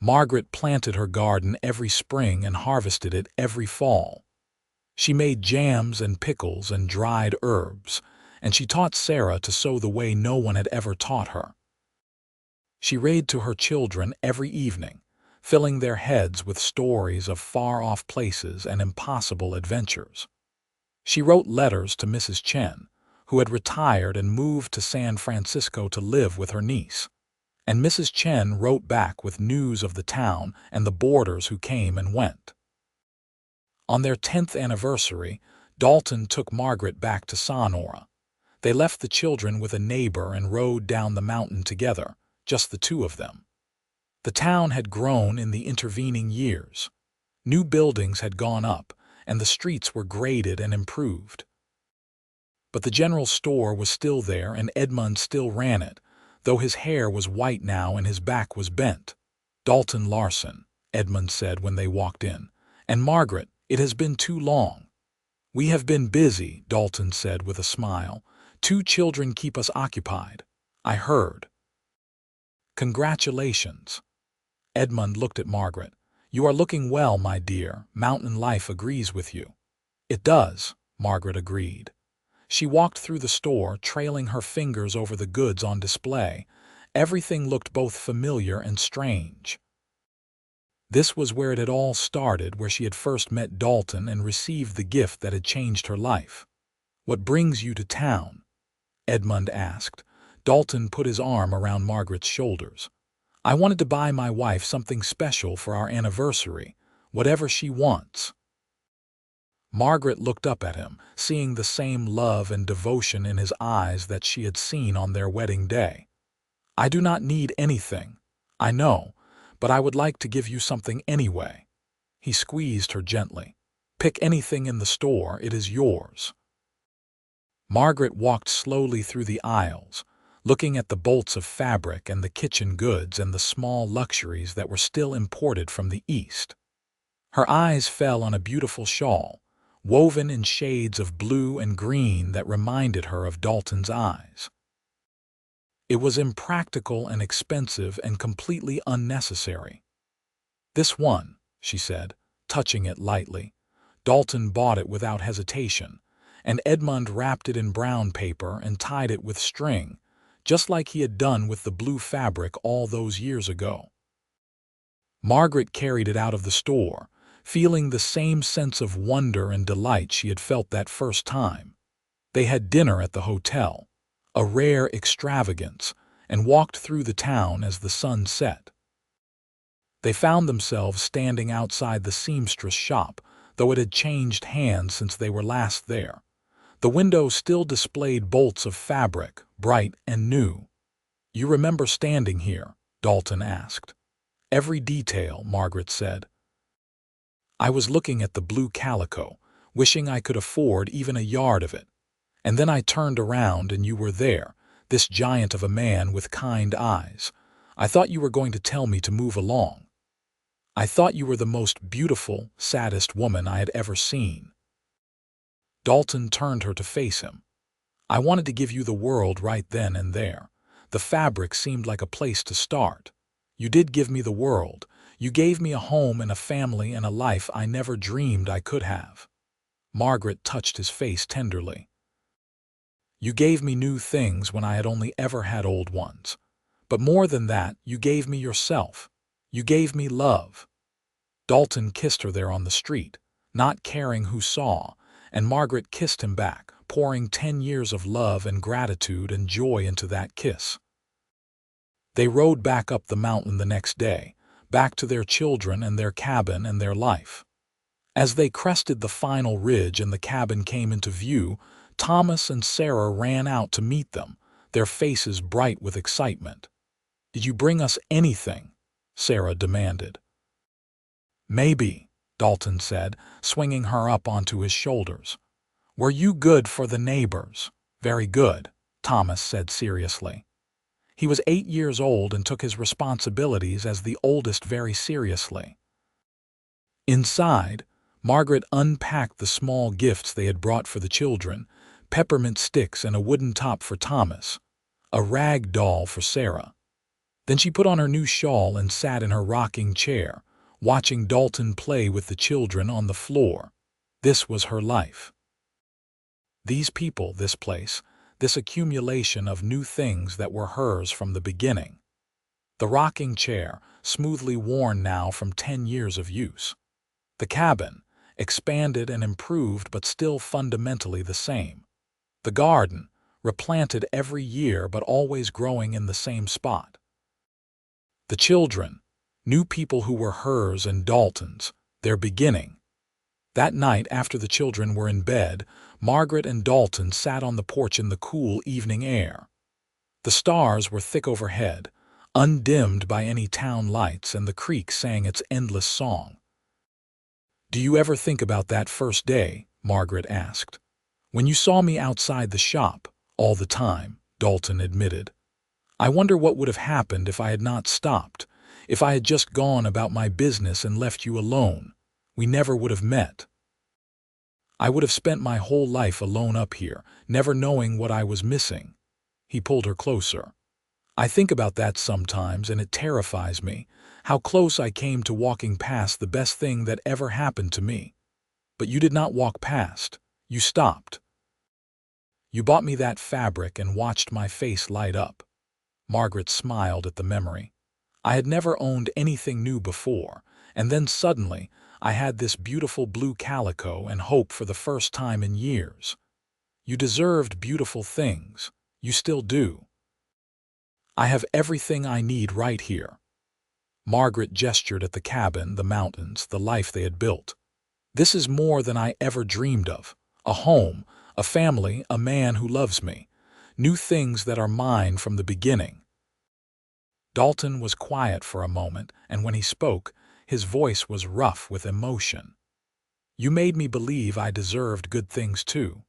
Margaret planted her garden every spring and harvested it every fall. She made jams and pickles and dried herbs, and she taught Sarah to sew the way no one had ever taught her. She read to her children every evening, filling their heads with stories of far-off places and impossible adventures. She wrote letters to Mrs. Chen, who had retired and moved to San Francisco to live with her niece. And Mrs. Chen wrote back with news of the town and the boarders who came and went. On their 10th anniversary, Dalton took Margaret back to Sonora. They left the children with a neighbor and rode down the mountain together, just the two of them. The town had grown in the intervening years. New buildings had gone up, and the streets were graded and improved. But the general store was still there, and Edmund still ran it, though his hair was white now and his back was bent. "Dalton Larsen," Edmund said when they walked in, "and Margaret, it has been too long." "We have been busy," Dalton said with a smile. "Two children keep us occupied. I heard." "Congratulations." Edmund looked at Margaret. "You are looking well, my dear. Mountain life agrees with you." "It does," Margaret agreed. She walked through the store, trailing her fingers over the goods on display. Everything looked both familiar and strange. This was where it had all started, where she had first met Dalton and received the gift that had changed her life. "What brings you to town?" Edmund asked. Dalton put his arm around Margaret's shoulders. "I wanted to buy my wife something special for our anniversary, whatever she wants." Margaret looked up at him, seeing the same love and devotion in his eyes that she had seen on their wedding day. "I do not need anything, I know, but I would like to give you something anyway." He squeezed her gently. "Pick anything in the store, it is yours." Margaret walked slowly through the aisles, looking at the bolts of fabric and the kitchen goods and the small luxuries that were still imported from the East. Her eyes fell on a beautiful shawl, woven in shades of blue and green that reminded her of Dalton's eyes. It was impractical and expensive and completely unnecessary. "This one," she said, touching it lightly. Dalton bought it without hesitation, and Edmund wrapped it in brown paper and tied it with string, just like he had done with the blue fabric all those years ago. Margaret carried it out of the store, feeling the same sense of wonder and delight she had felt that first time. They had dinner at the hotel, a rare extravagance, and walked through the town as the sun set. They found themselves standing outside the seamstress shop, though it had changed hands since they were last there. The window still displayed bolts of fabric, bright and new. "You remember standing here?" Dalton asked. "Every detail," Margaret said. "I was looking at the blue calico, wishing I could afford even a yard of it. And then I turned around and you were there, this giant of a man with kind eyes. I thought you were going to tell me to move along. I thought you were the most beautiful, saddest woman I had ever seen." Dalton turned her to face him. "I wanted to give you the world right then and there. The fabric seemed like a place to start. You did give me the world. You gave me a home and a family and a life I never dreamed I could have." Margaret touched his face tenderly. "You gave me new things when I had only ever had old ones. But more than that, you gave me yourself. You gave me love." Dalton kissed her there on the street, not caring who saw, and Margaret kissed him back, pouring 10 years of love and gratitude and joy into that kiss. They rode back up the mountain the next day, back to their children and their cabin and their life. As they crested the final ridge and the cabin came into view, Thomas and Sarah ran out to meet them, their faces bright with excitement. "Did you bring us anything?" Sarah demanded. "Maybe," Dalton said, swinging her up onto his shoulders. "Were you good for the neighbors?" "Very good," Thomas said seriously. He was 8 years old and took his responsibilities as the oldest very seriously. Inside, Margaret unpacked the small gifts they had brought for the children: peppermint sticks and a wooden top for Thomas, a rag doll for Sarah. Then she put on her new shawl and sat in her rocking chair, watching Dalton play with the children on the floor. This was her life. These people, this place, this accumulation of new things that were hers from the beginning. The rocking chair, smoothly worn now from 10 years of use. The cabin, expanded and improved but still fundamentally the same. The garden, replanted every year but always growing in the same spot. The children, new people who were hers and Dalton's, their beginning. That night, after the children were in bed, Margaret and Dalton sat on the porch in the cool evening air. The stars were thick overhead, undimmed by any town lights, and the creek sang its endless song. "Do you ever think about that first day?" Margaret asked. "When you saw me outside the shop, all the time," Dalton admitted. "I wonder what would have happened if I had not stopped, if I had just gone about my business and left you alone. We never would have met. I would have spent my whole life alone up here, never knowing what I was missing." He pulled her closer. "I think about that sometimes, and it terrifies me, how close I came to walking past the best thing that ever happened to me. But you did not walk past. You stopped. You bought me that fabric and watched my face light up." Margaret smiled at the memory. "I had never owned anything new before, and then suddenly I had this beautiful blue calico and hope for the first time in years. You deserved beautiful things. You still do. I have everything I need right here." Margaret gestured at the cabin, the mountains, the life they had built. "This is more than I ever dreamed of. A home, a family, a man who loves me. New things that are mine from the beginning." Dalton was quiet for a moment, and when he spoke, his voice was rough with emotion. "You made me believe I deserved good things too.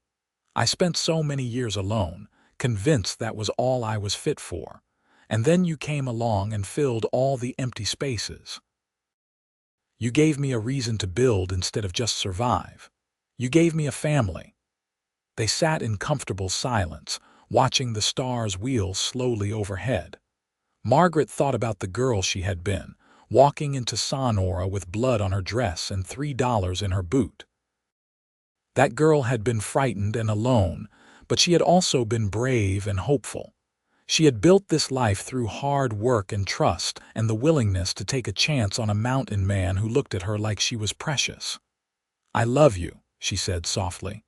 I spent so many years alone, convinced that was all I was fit for. And then you came along and filled all the empty spaces. You gave me a reason to build instead of just survive. You gave me a family." They sat in comfortable silence, watching the stars wheel slowly overhead. Margaret thought about the girl she had been, walking into Sonora with blood on her dress and $3 in her boot. That girl had been frightened and alone, but she had also been brave and hopeful. She had built this life through hard work and trust and the willingness to take a chance on a mountain man who looked at her like she was precious. "I love you," she said softly.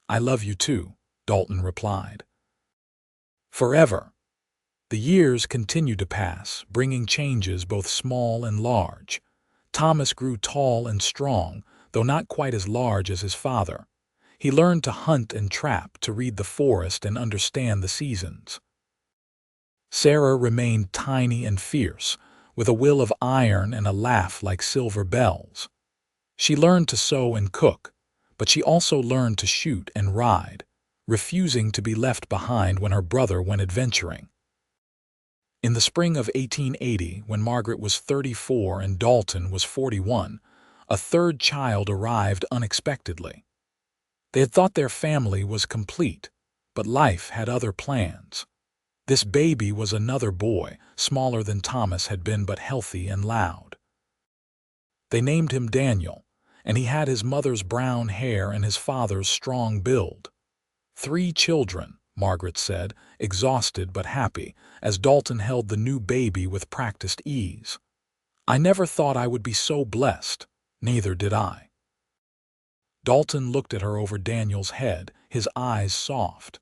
"I love you too," Dalton replied. Forever. The years continued to pass, bringing changes both small and large. Thomas grew tall and strong, though not quite as large as his father. He learned to hunt and trap, to read the forest and understand the seasons. Sarah remained tiny and fierce, with a will of iron and a laugh like silver bells. She learned to sew and cook, but she also learned to shoot and ride, refusing to be left behind when her brother went adventuring. In the spring of 1880, when Margaret was 34 and Dalton was 41, a third child arrived unexpectedly. They had thought their family was complete, but life had other plans. This baby was another boy, smaller than Thomas had been but healthy and loud. They named him Daniel, and he had his mother's brown hair and his father's strong build. 3 children, Margaret said, exhausted but happy, as Dalton held the new baby with practiced ease. "I never thought I would be so blessed. Neither did I." Dalton looked at her over Daniel's head, his eyes soft.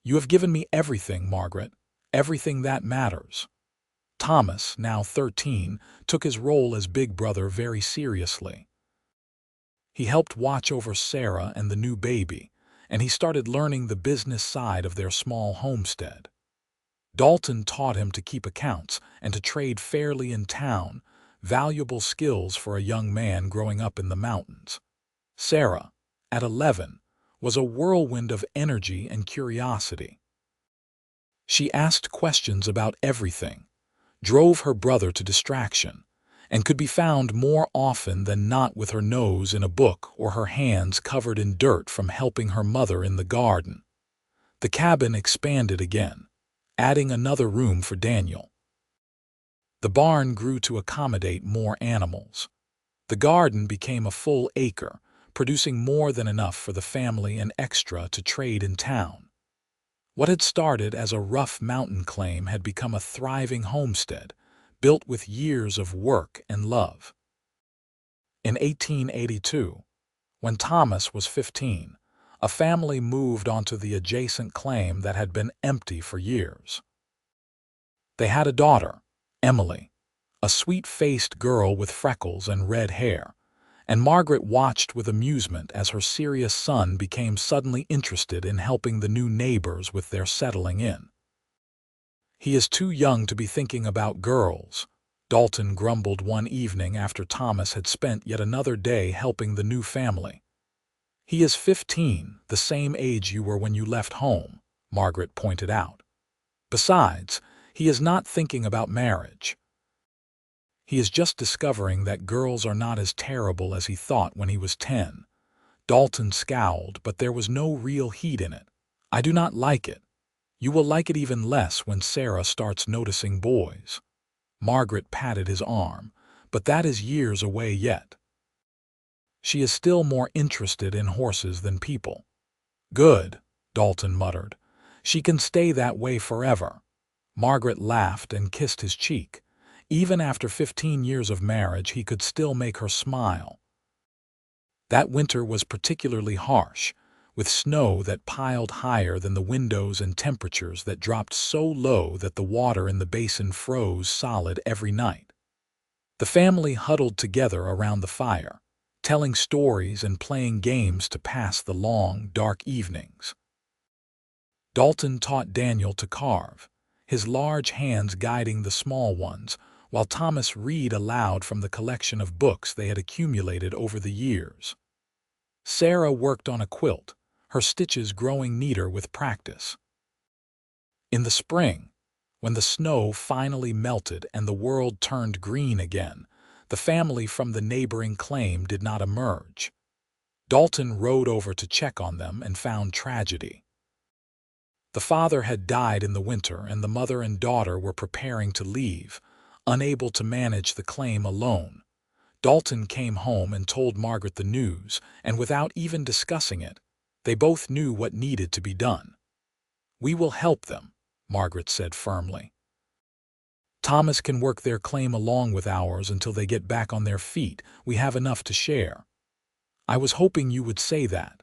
"You have given me everything, Margaret, everything that matters." Thomas, now 13, took his role as big brother very seriously. He helped watch over Sarah and the new baby, and he started learning the business side of their small homestead. Dalton taught him to keep accounts and to trade fairly in town, valuable skills for a young man growing up in the mountains. Sarah, at 11, was a whirlwind of energy and curiosity. She asked questions about everything, drove her brother to distraction, and could be found more often than not with her nose in a book or her hands covered in dirt from helping her mother in the garden. The cabin expanded again, adding another room for Daniel. The barn grew to accommodate more animals. The garden became a full acre, producing more than enough for the family and extra to trade in town. What had started as a rough mountain claim had become a thriving homestead, built with years of work and love. In 1882, when Thomas was 15, a family moved onto the adjacent claim that had been empty for years. They had a daughter, Emily, a sweet-faced girl with freckles and red hair, and Margaret watched with amusement as her serious son became suddenly interested in helping the new neighbors with their settling in. "He is too young to be thinking about girls," Dalton grumbled one evening after Thomas had spent yet another day helping the new family. "He is 15, the same age you were when you left home," Margaret pointed out. "Besides, he is not thinking about marriage. He is just discovering that girls are not as terrible as he thought when he was 10. Dalton scowled, but there was no real heat in it. "I do not like it. You will like it even less when Sarah starts noticing boys." Margaret patted his arm, "But that is years away yet. She is still more interested in horses than people." "Good," Dalton muttered. "She can stay that way forever." Margaret laughed and kissed his cheek. Even after 15 years of marriage, he could still make her smile. That winter was particularly harsh, with snow that piled higher than the windows and temperatures that dropped so low that the water in the basin froze solid every night. The family huddled together around the fire, telling stories and playing games to pass the long, dark evenings. Dalton taught Daniel to carve, his large hands guiding the small ones, while Thomas read aloud from the collection of books they had accumulated over the years. Sarah worked on a quilt, her stitches growing neater with practice. In the spring, when the snow finally melted and the world turned green again, the family from the neighboring claim did not emerge. Dalton rode over to check on them and found tragedy. The father had died in the winter, and the mother and daughter were preparing to leave, unable to manage the claim alone. Dalton came home and told Margaret the news, and without even discussing it, they both knew what needed to be done. "We will help them," Margaret said firmly. "Thomas can work their claim along with ours until they get back on their feet. We have enough to share." "I was hoping you would say that."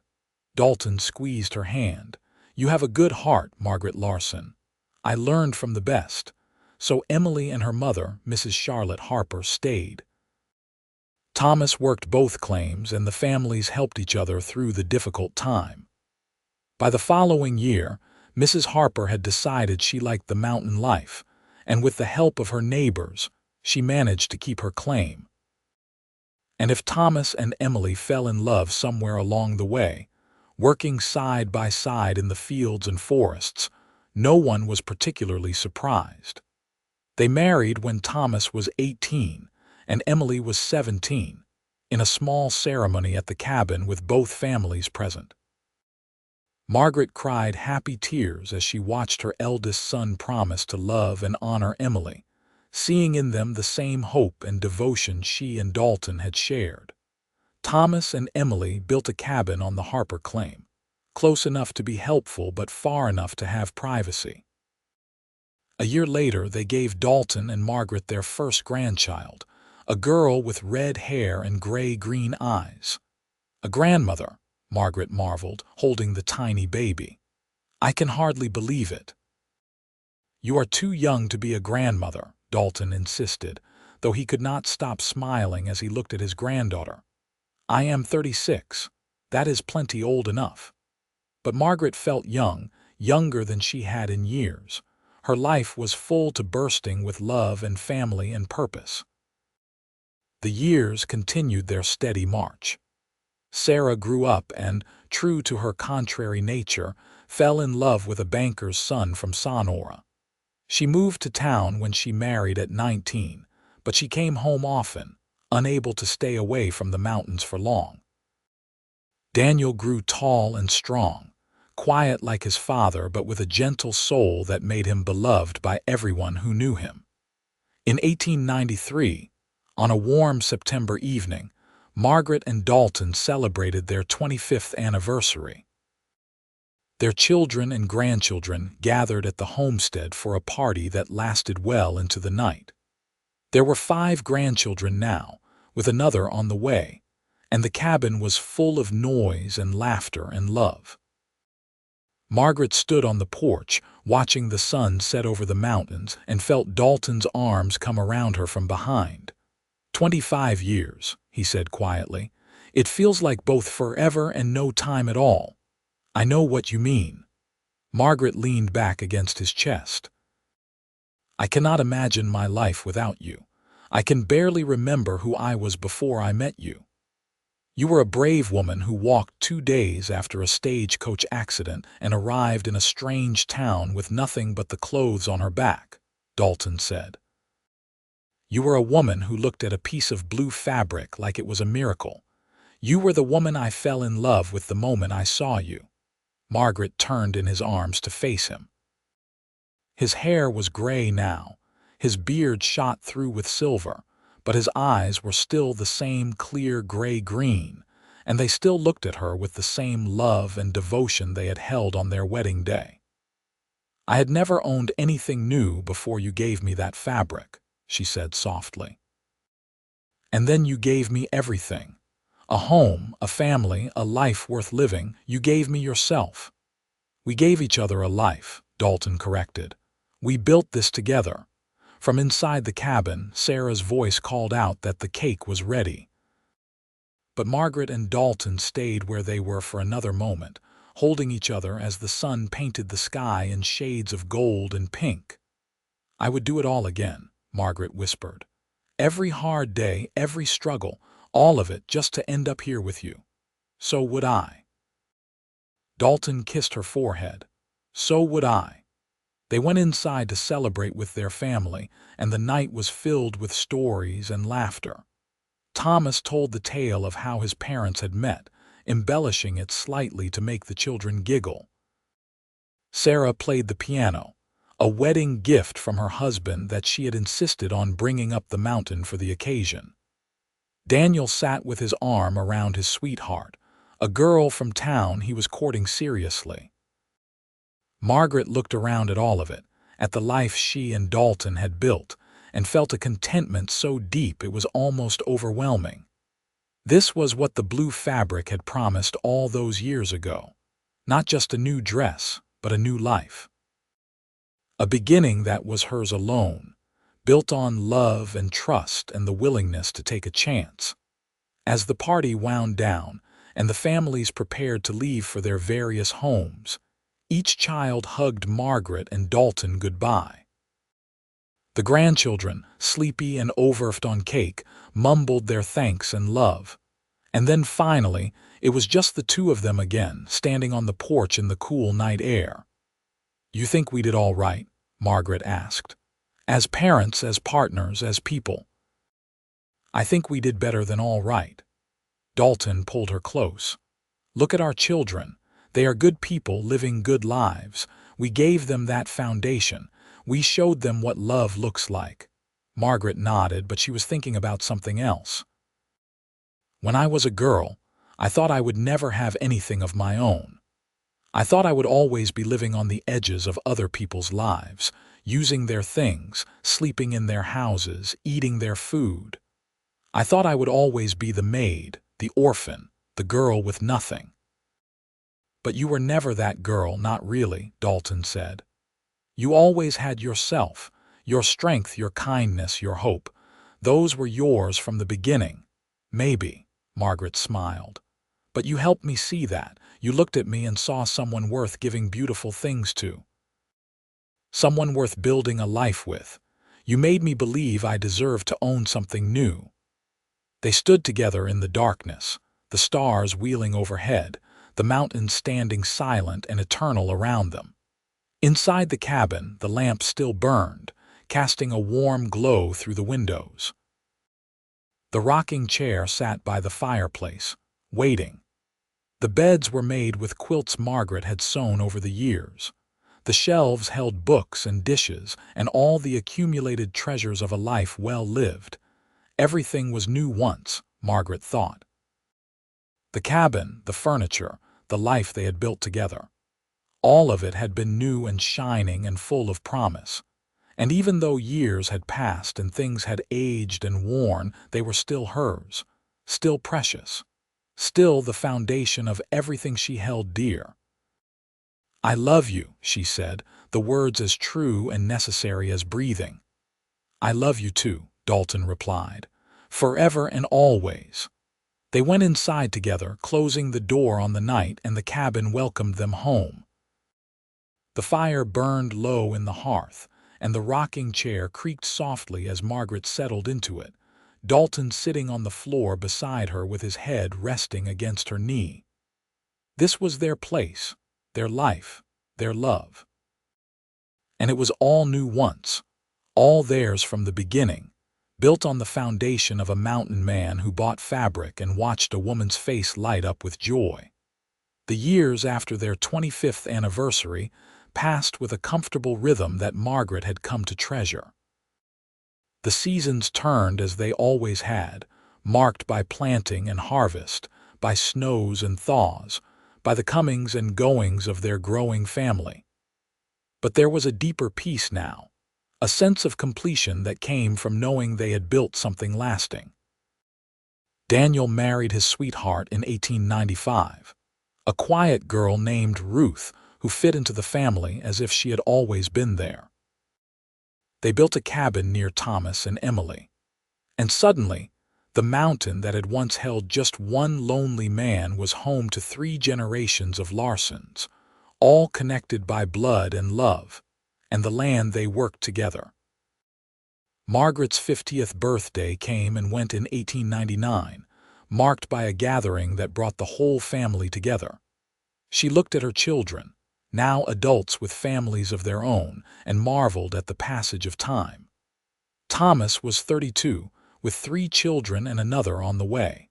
Dalton squeezed her hand. "You have a good heart, Margaret Larsen. I learned from the best." So Emily and her mother, Mrs. Charlotte Harper, stayed. Thomas worked both claims, and the families helped each other through the difficult time. By the following year, Mrs. Harper had decided she liked the mountain life, and with the help of her neighbors, she managed to keep her claim. And if Thomas and Emily fell in love somewhere along the way, working side by side in the fields and forests, no one was particularly surprised. They married when Thomas was 18 and Emily was 17, in a small ceremony at the cabin with both families present. Margaret cried happy tears as she watched her eldest son promise to love and honor Emily, seeing in them the same hope and devotion she and Dalton had shared. Thomas and Emily built a cabin on the Harper claim, close enough to be helpful but far enough to have privacy. A year later, they gave Dalton and Margaret their first grandchild, a girl with red hair and gray-green eyes. "A grandmother," Margaret marveled, holding the tiny baby. "I can hardly believe it." "You are too young to be a grandmother," Dalton insisted, though he could not stop smiling as he looked at his granddaughter. "I am 36. That is plenty old enough." But Margaret felt young, younger than she had in years. Her life was full to bursting with love and family and purpose. The years continued their steady march. Sarah grew up and, true to her contrary nature, fell in love with a banker's son from Sonora. She moved to town when she married at 19, but she came home often, unable to stay away from the mountains for long. Daniel grew tall and strong, quiet like his father but with a gentle soul that made him beloved by everyone who knew him. In 1893, on a warm September evening, Margaret and Dalton celebrated their 25th anniversary. Their children and grandchildren gathered at the homestead for a party that lasted well into the night. There were 5 grandchildren now, with another on the way, and the cabin was full of noise and laughter and love. Margaret stood on the porch, watching the sun set over the mountains, and felt Dalton's arms come around her from behind. 25 years, he said quietly. It feels like both forever and no time at all. I know what you mean. Margaret leaned back against his chest. I cannot imagine my life without you. I can barely remember who I was before I met you. You were a brave woman who walked 2 days after a stagecoach accident and arrived in a strange town with nothing but the clothes on her back, Dalton said. You were a woman who looked at a piece of blue fabric like it was a miracle. You were the woman I fell in love with the moment I saw you. Margaret turned in his arms to face him. His hair was gray now, his beard shot through with silver, but his eyes were still the same clear gray-green, and they still looked at her with the same love and devotion they had held on their wedding day. I had never owned anything new before you gave me that fabric, she said softly. And then you gave me everything. A home, a family, a life worth living. You gave me yourself. We gave each other a life, Dalton corrected. We built this together. From inside the cabin, Sarah's voice called out that the cake was ready. But Margaret and Dalton stayed where they were for another moment, holding each other as the sun painted the sky in shades of gold and pink. I would do it all again, Margaret whispered. Every hard day, every struggle, all of it just to end up here with you. So would I. Dalton kissed her forehead. So would I. They went inside to celebrate with their family, and the night was filled with stories and laughter. Thomas told the tale of how his parents had met, embellishing it slightly to make the children giggle. Sarah played the piano, a wedding gift from her husband that she had insisted on bringing up the mountain for the occasion. Daniel sat with his arm around his sweetheart, a girl from town he was courting seriously. Margaret looked around at all of it, at the life she and Dalton had built, and felt a contentment so deep it was almost overwhelming. This was what the blue fabric had promised all those years ago. Not just a new dress, but a new life. A beginning that was hers alone, built on love and trust and the willingness to take a chance. As the party wound down, and the families prepared to leave for their various homes, each child hugged Margaret and Dalton goodbye. The grandchildren, sleepy and overstuffed on cake, mumbled their thanks and love. And then finally, it was just the 2 of them again, standing on the porch in the cool night air. You think we did all right? Margaret asked. As parents, as partners, as people. I think we did better than all right. Dalton pulled her close. Look at our children. They are good people living good lives. We gave them that foundation. We showed them what love looks like. Margaret nodded, but she was thinking about something else. When I was a girl, I thought I would never have anything of my own. I thought I would always be living on the edges of other people's lives, using their things, sleeping in their houses, eating their food. I thought I would always be the maid, the orphan, the girl with nothing. But you were never that girl, not really, Dalton said. You always had yourself, your strength, your kindness, your hope. Those were yours from the beginning. Maybe, Margaret smiled. But you helped me see that. You looked at me and saw someone worth giving beautiful things to. Someone worth building a life with. You made me believe I deserved to own something new. They stood together in the darkness, the stars wheeling overhead, the mountains standing silent and eternal around them. Inside the cabin, the lamp still burned, casting a warm glow through the windows. The rocking chair sat by the fireplace, waiting. The beds were made with quilts Margaret had sewn over the years. The shelves held books and dishes and all the accumulated treasures of a life well lived. Everything was new once, Margaret thought. The cabin, the furniture, the life they had built together. All of it had been new and shining and full of promise. And even though years had passed and things had aged and worn, they were still hers, still precious, still the foundation of everything she held dear. "I love you," she said, the words as true and necessary as breathing. "I love you too," Dalton replied, "forever and always." They went inside together, closing the door on the night, and the cabin welcomed them home. The fire burned low in the hearth, and the rocking chair creaked softly as Margaret settled into it, Dalton sitting on the floor beside her with his head resting against her knee. This was their place, their life, their love. And it was all new once, all theirs from the beginning, built on the foundation of a mountain man who bought fabric and watched a woman's face light up with joy. The years after their 25th anniversary passed with a comfortable rhythm that Margaret had come to treasure. The seasons turned as they always had, marked by planting and harvest, by snows and thaws, by the comings and goings of their growing family. But there was a deeper peace now, a sense of completion that came from knowing they had built something lasting. Daniel married his sweetheart in 1895, a quiet girl named Ruth who fit into the family as if she had always been there. They built a cabin near Thomas and Emily. And suddenly, the mountain that had once held just one lonely man was home to 3 generations of Larsens, all connected by blood and love, and the land they worked together. Margaret's 50th birthday came and went in 1899, marked by a gathering that brought the whole family together. She looked at her children, now adults with families of their own, and marveled at the passage of time. Thomas was 32, with 3 children and another on the way.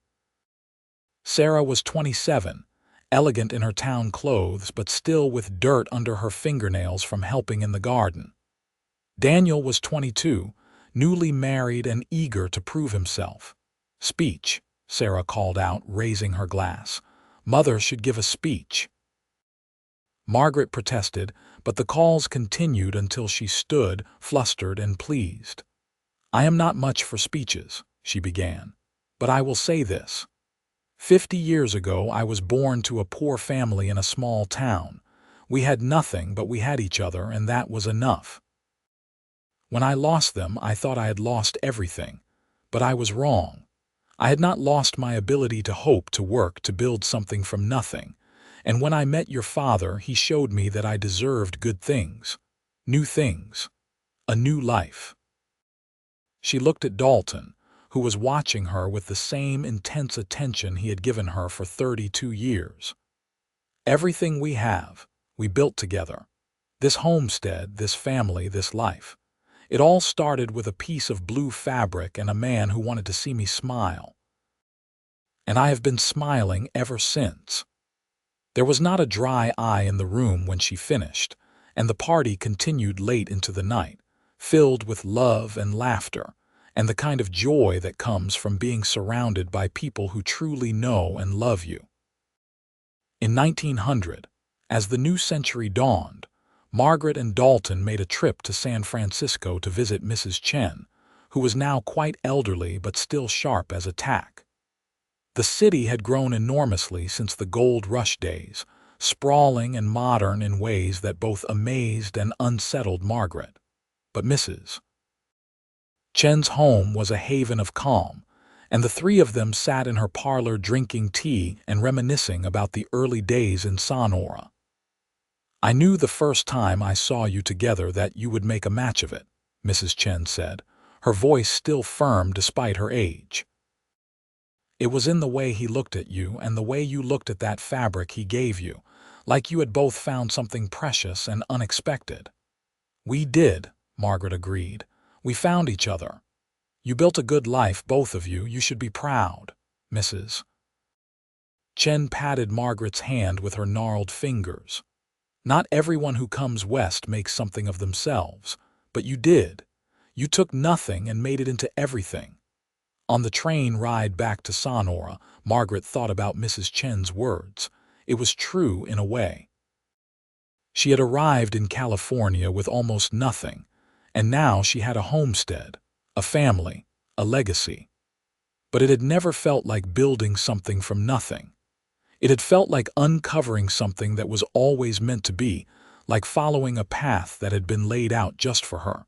Sarah was 27, elegant in her town clothes but still with dirt under her fingernails from helping in the garden. Daniel was 22, newly married and eager to prove himself. "Speech," Sarah called out, raising her glass. "Mother should give a speech." Margaret protested, but the calls continued until she stood, flustered and pleased. "I am not much for speeches," she began, "but I will say this. 50 years ago I was born to a poor family in a small town. We had nothing, but we had each other, and that was enough. When I lost them, I thought I had lost everything, but I was wrong. I had not lost my ability to hope, to work, to build something from nothing. And when I met your father, he showed me that I deserved good things, a new life." She looked at Dalton, who was watching her with the same intense attention he had given her for 32 years. "Everything we have, we built together. This homestead, this family, this life. It all started with a piece of blue fabric and a man who wanted to see me smile. And I have been smiling ever since." There was not a dry eye in the room when she finished, and the party continued late into the night, filled with love and laughter, and the kind of joy that comes from being surrounded by people who truly know and love you. In 1900, as the new century dawned, Margaret and Dalton made a trip to San Francisco to visit Mrs. Chen, who was now quite elderly but still sharp as a tack. The city had grown enormously since the gold rush days, sprawling and modern in ways that both amazed and unsettled Margaret. But Mrs. Chen's home was a haven of calm, and the 3 of them sat in her parlor drinking tea and reminiscing about the early days in Sonora. "I knew the first time I saw you together that you would make a match of it," Mrs. Chen said, her voice still firm despite her age. "It was in the way he looked at you and the way you looked at that fabric he gave you, like you had both found something precious and unexpected." "We did," Margaret agreed, We found each other. You built a good life, both of you. You should be proud, Mrs. Chen patted Margaret's hand with her gnarled fingers. Not everyone who comes west makes something of themselves, but you did. You took nothing and made it into everything. On the train ride back to Sonora, Margaret thought about Mrs. Chen's words. It was true in a way. She had arrived in California with almost nothing, and now she had a homestead, a family, a legacy. But it had never felt like building something from nothing. It had felt like uncovering something that was always meant to be, like following a path that had been laid out just for her.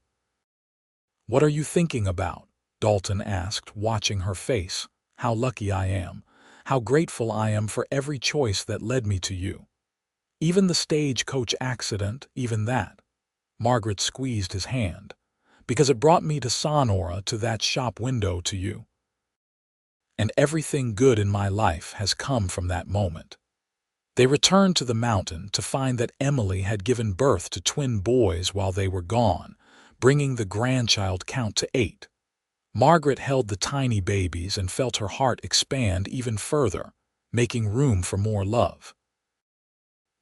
"What are you thinking about?" Dalton asked, watching her face. "How lucky I am. How grateful I am for every choice that led me to you. Even the stagecoach accident, even that." Margaret squeezed his hand. "Because it brought me to Sonora, to that shop window, to you. And everything good in my life has come from that moment." They returned to the mountain to find that Emily had given birth to twin boys while they were gone, bringing the grandchild count to 8. Margaret held the tiny babies and felt her heart expand even further, making room for more love.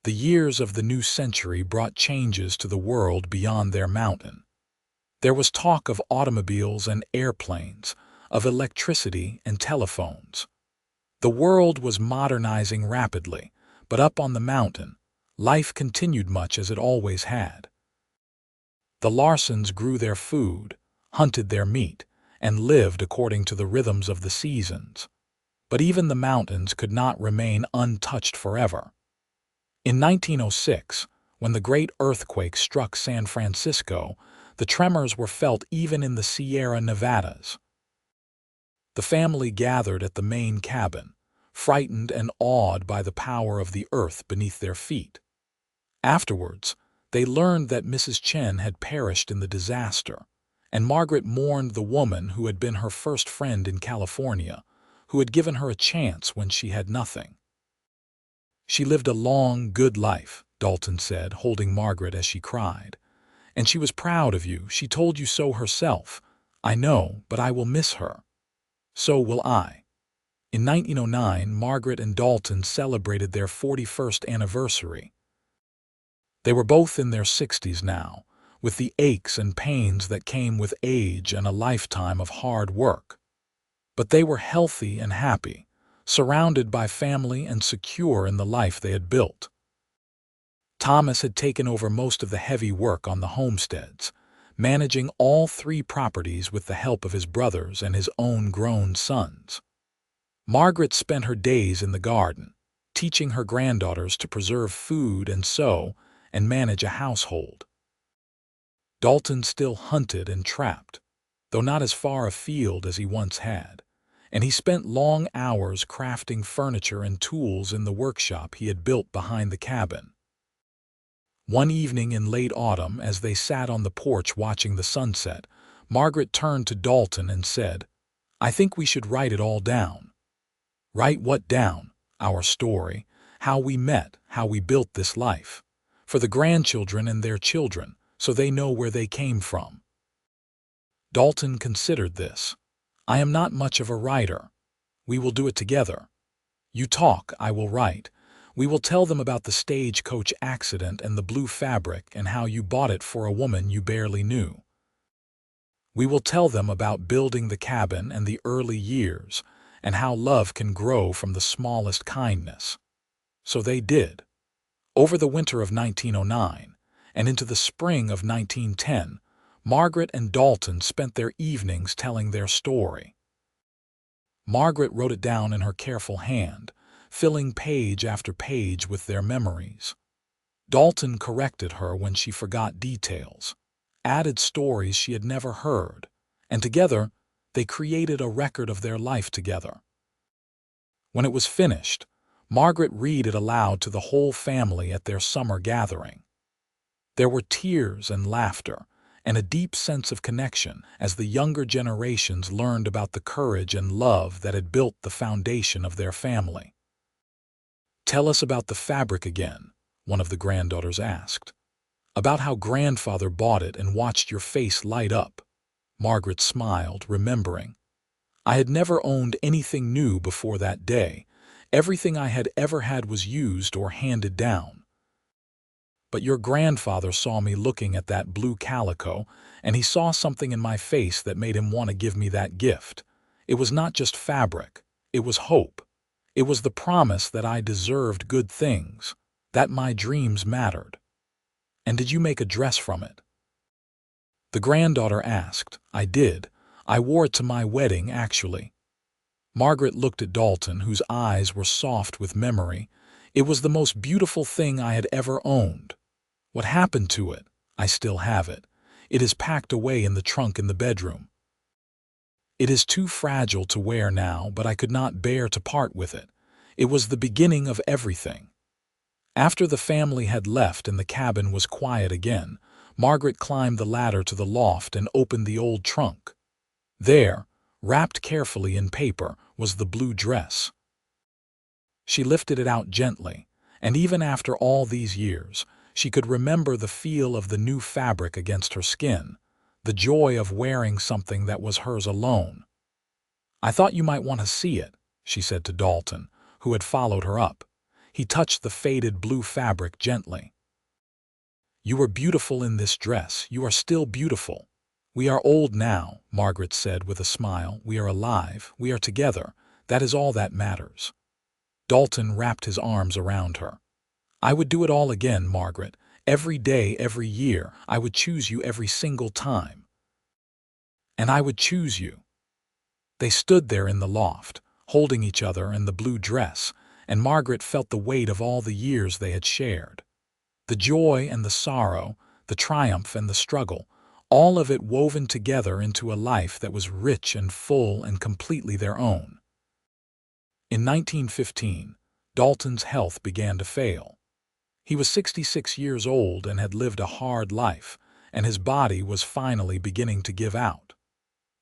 The years of the new century brought changes to the world beyond their mountain. There was talk of automobiles and airplanes, of electricity and telephones. The world was modernizing rapidly, but up on the mountain, life continued much as it always had. The Larsens grew their food, hunted their meat, and lived according to the rhythms of the seasons. But even the mountains could not remain untouched forever. In 1906, when the great earthquake struck San Francisco, the tremors were felt even in the Sierra Nevadas. The family gathered at the main cabin, frightened and awed by the power of the earth beneath their feet. Afterwards, they learned that Mrs. Chen had perished in the disaster, and Margaret mourned the woman who had been her first friend in California, who had given her a chance when she had nothing. "She lived a long, good life," Dalton said, holding Margaret as she cried. "And she was proud of you. She told you so herself. I know, but I will miss her." "So will I." In 1909, Margaret and Dalton celebrated their 41st anniversary. They were both in their 60s now, with the aches and pains that came with age and a lifetime of hard work. But they were healthy and happy, surrounded by family and secure in the life they had built. Thomas had taken over most of the heavy work on the homesteads, managing all 3 properties with the help of his brothers and his own grown sons. Margaret spent her days in the garden, teaching her granddaughters to preserve food and sew and manage a household. Dalton still hunted and trapped, though not as far afield as he once had, and he spent long hours crafting furniture and tools in the workshop he had built behind the cabin. One evening in late autumn, as they sat on the porch watching the sunset, Margaret turned to Dalton and said, "I think we should write it all down." "Write what down?" "Our story, how we met, how we built this life. For the grandchildren and their children, so they know where they came from." Dalton considered this. "I am not much of a writer. We will do it together. You talk, I will write. We will tell them about the stagecoach accident and the blue fabric and how you bought it for a woman you barely knew. We will tell them about building the cabin and the early years and how love can grow from the smallest kindness." So they did. Over the winter of 1909 and into the spring of 1910, Margaret and Dalton spent their evenings telling their story. Margaret wrote it down in her careful hand, filling page after page with their memories. Dalton corrected her when she forgot details, added stories she had never heard, and together they created a record of their life together. When it was finished, Margaret read it aloud to the whole family at their summer gathering. There were tears and laughter, and a deep sense of connection as the younger generations learned about the courage and love that had built the foundation of their family. "Tell us about the fabric again," one of the granddaughters asked. "About how grandfather bought it and watched your face light up." Margaret smiled, remembering. I had never owned anything new before that day. Everything I had ever had was used or handed down. But your grandfather saw me looking at that blue calico, and he saw something in my face that made him want to give me that gift. It was not just fabric. It was hope. It was the promise that I deserved good things, that my dreams mattered. And did you make a dress from it? The granddaughter asked. I did. I wore it to my wedding, actually. Margaret looked at Dalton, whose eyes were soft with memory. It was the most beautiful thing I had ever owned. What happened to it? I still have it. It is packed away in the trunk in the bedroom. It is too fragile to wear now, but I could not bear to part with it. It was the beginning of everything. After the family had left and the cabin was quiet again, Margaret climbed the ladder to the loft and opened the old trunk. There, wrapped carefully in paper, was the blue dress. She lifted it out gently, and even after all these years, she could remember the feel of the new fabric against her skin, the joy of wearing something that was hers alone. I thought you might want to see it, she said to Dalton, who had followed her up. He touched the faded blue fabric gently. You were beautiful in this dress. You are still beautiful. We are old now, Margaret said with a smile. We are alive. We are together. That is all that matters. Dalton wrapped his arms around her. I would do it all again, Margaret. Every day, every year, I would choose you every single time. And I would choose you. They stood there in the loft, holding each other and the blue dress, and Margaret felt the weight of all the years they had shared. The joy and the sorrow, the triumph and the struggle, all of it woven together into a life that was rich and full and completely their own. In 1915, Dalton's health began to fail. He was 66 years old and had lived a hard life, and his body was finally beginning to give out.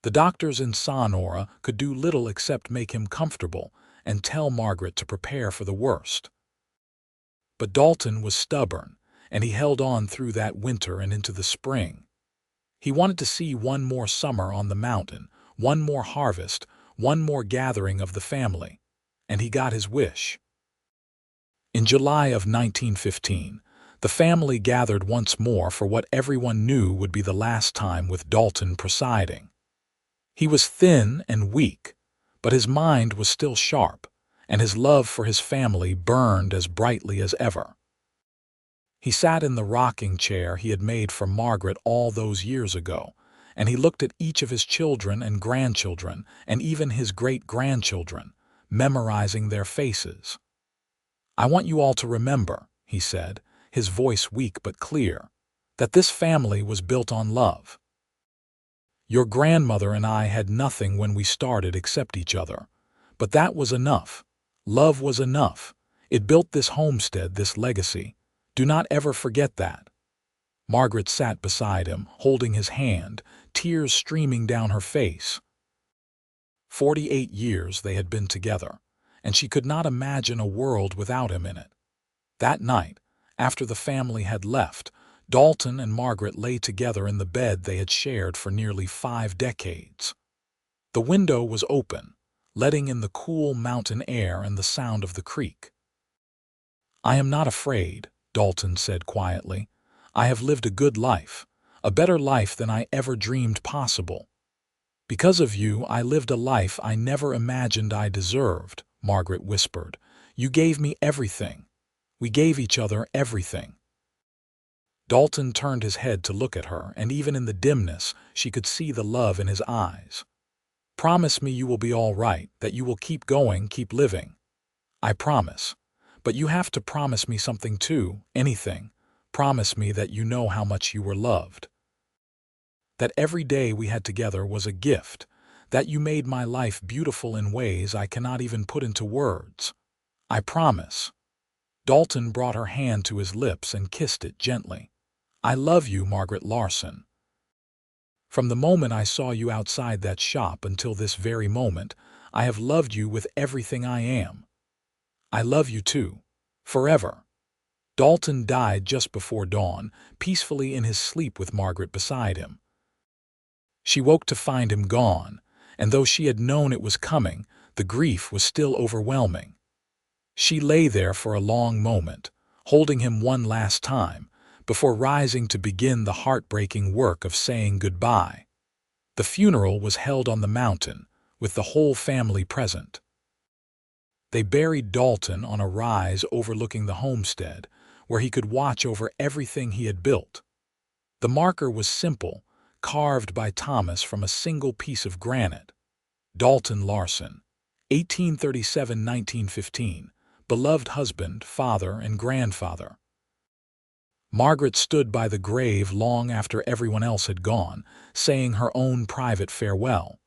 The doctors in Sonora could do little except make him comfortable and tell Margaret to prepare for the worst. But Dalton was stubborn, and he held on through that winter and into the spring. He wanted to see one more summer on the mountain, one more harvest, one more gathering of the family, and he got his wish. In July of 1915, the family gathered once more for what everyone knew would be the last time with Dalton presiding. He was thin and weak, but his mind was still sharp, and his love for his family burned as brightly as ever. He sat in the rocking chair he had made for Margaret all those years ago, and he looked at each of his children and grandchildren and even his great-grandchildren, memorizing their faces. I want you all to remember, he said, his voice weak but clear, that this family was built on love. Your grandmother and I had nothing when we started except each other, but that was enough. Love was enough. It built this homestead, this legacy. Do not ever forget that. Margaret sat beside him, holding his hand, tears streaming down her face. 48 years they had been together, and she could not imagine a world without him in it. That night, after the family had left, Dalton and Margaret lay together in the bed they had shared for nearly 5 decades. The window was open, letting in the cool mountain air and the sound of the creek. I am not afraid, Dalton said quietly. I have lived a good life, a better life than I ever dreamed possible. Because of you, I lived a life I never imagined I deserved, Margaret whispered. You gave me everything. We gave each other everything. Dalton turned his head to look at her, and even in the dimness, she could see the love in his eyes. Promise me you will be all right, that you will keep going, keep living. I promise. But you have to promise me something too, anything. Promise me that you know how much you were loved. That every day we had together was a gift, that you made my life beautiful in ways I cannot even put into words. I promise. Dalton brought her hand to his lips and kissed it gently. I love you, Margaret Larsen. From the moment I saw you outside that shop until this very moment, I have loved you with everything I am. I love you too. Forever. Dalton died just before dawn, peacefully in his sleep with Margaret beside him. She woke to find him gone, and though she had known it was coming, the grief was still overwhelming. She lay there for a long moment, holding him one last time, before rising to begin the heartbreaking work of saying goodbye. The funeral was held on the mountain, with the whole family present. They buried Dalton on a rise overlooking the homestead, where he could watch over everything he had built. The marker was simple, carved by Thomas from a single piece of granite. Dalton Larsen, 1837–1915, beloved husband, father, and grandfather. Margaret stood by the grave long after everyone else had gone, saying her own private farewell.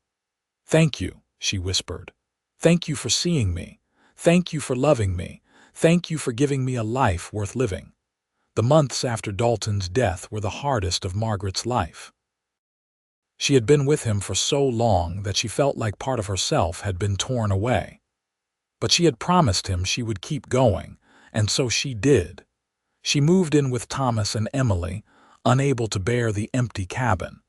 "Thank you," she whispered. "Thank you for seeing me. Thank you for loving me. Thank you for giving me a life worth living." The months after Dalton's death were the hardest of Margaret's life. She had been with him for so long that she felt like part of herself had been torn away. But she had promised him she would keep going, and so she did. She moved in with Thomas and Emily, unable to bear the empty cabin.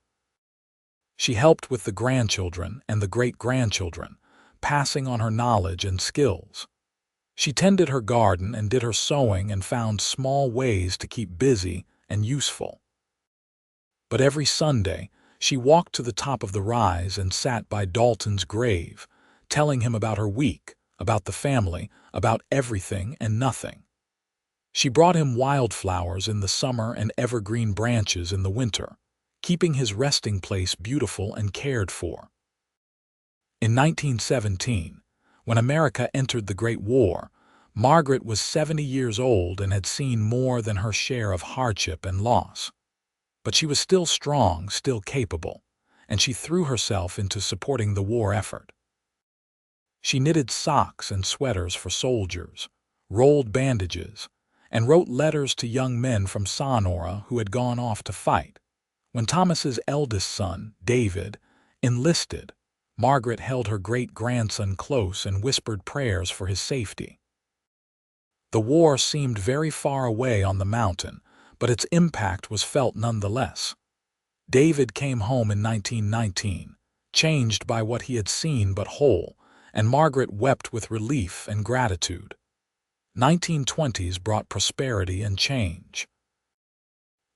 She helped with the grandchildren and the great-grandchildren, passing on her knowledge and skills. She tended her garden and did her sewing and found small ways to keep busy and useful. But every Sunday, she walked to the top of the rise and sat by Dalton's grave, telling him about her week, about the family, about everything and nothing. She brought him wildflowers in the summer and evergreen branches in the winter, keeping his resting place beautiful and cared for. In 1917, when America entered the Great War, Margaret was 70 years old and had seen more than her share of hardship and loss. But she was still strong, still capable, and she threw herself into supporting the war effort. She knitted socks and sweaters for soldiers, rolled bandages, and wrote letters to young men from Sonora who had gone off to fight. When Thomas's eldest son, David, enlisted, Margaret held her great-grandson close and whispered prayers for his safety. The war seemed very far away on the mountain, but its impact was felt nonetheless. David came home in 1919, changed by what he had seen but whole, and Margaret wept with relief and gratitude. 1920s brought prosperity and change.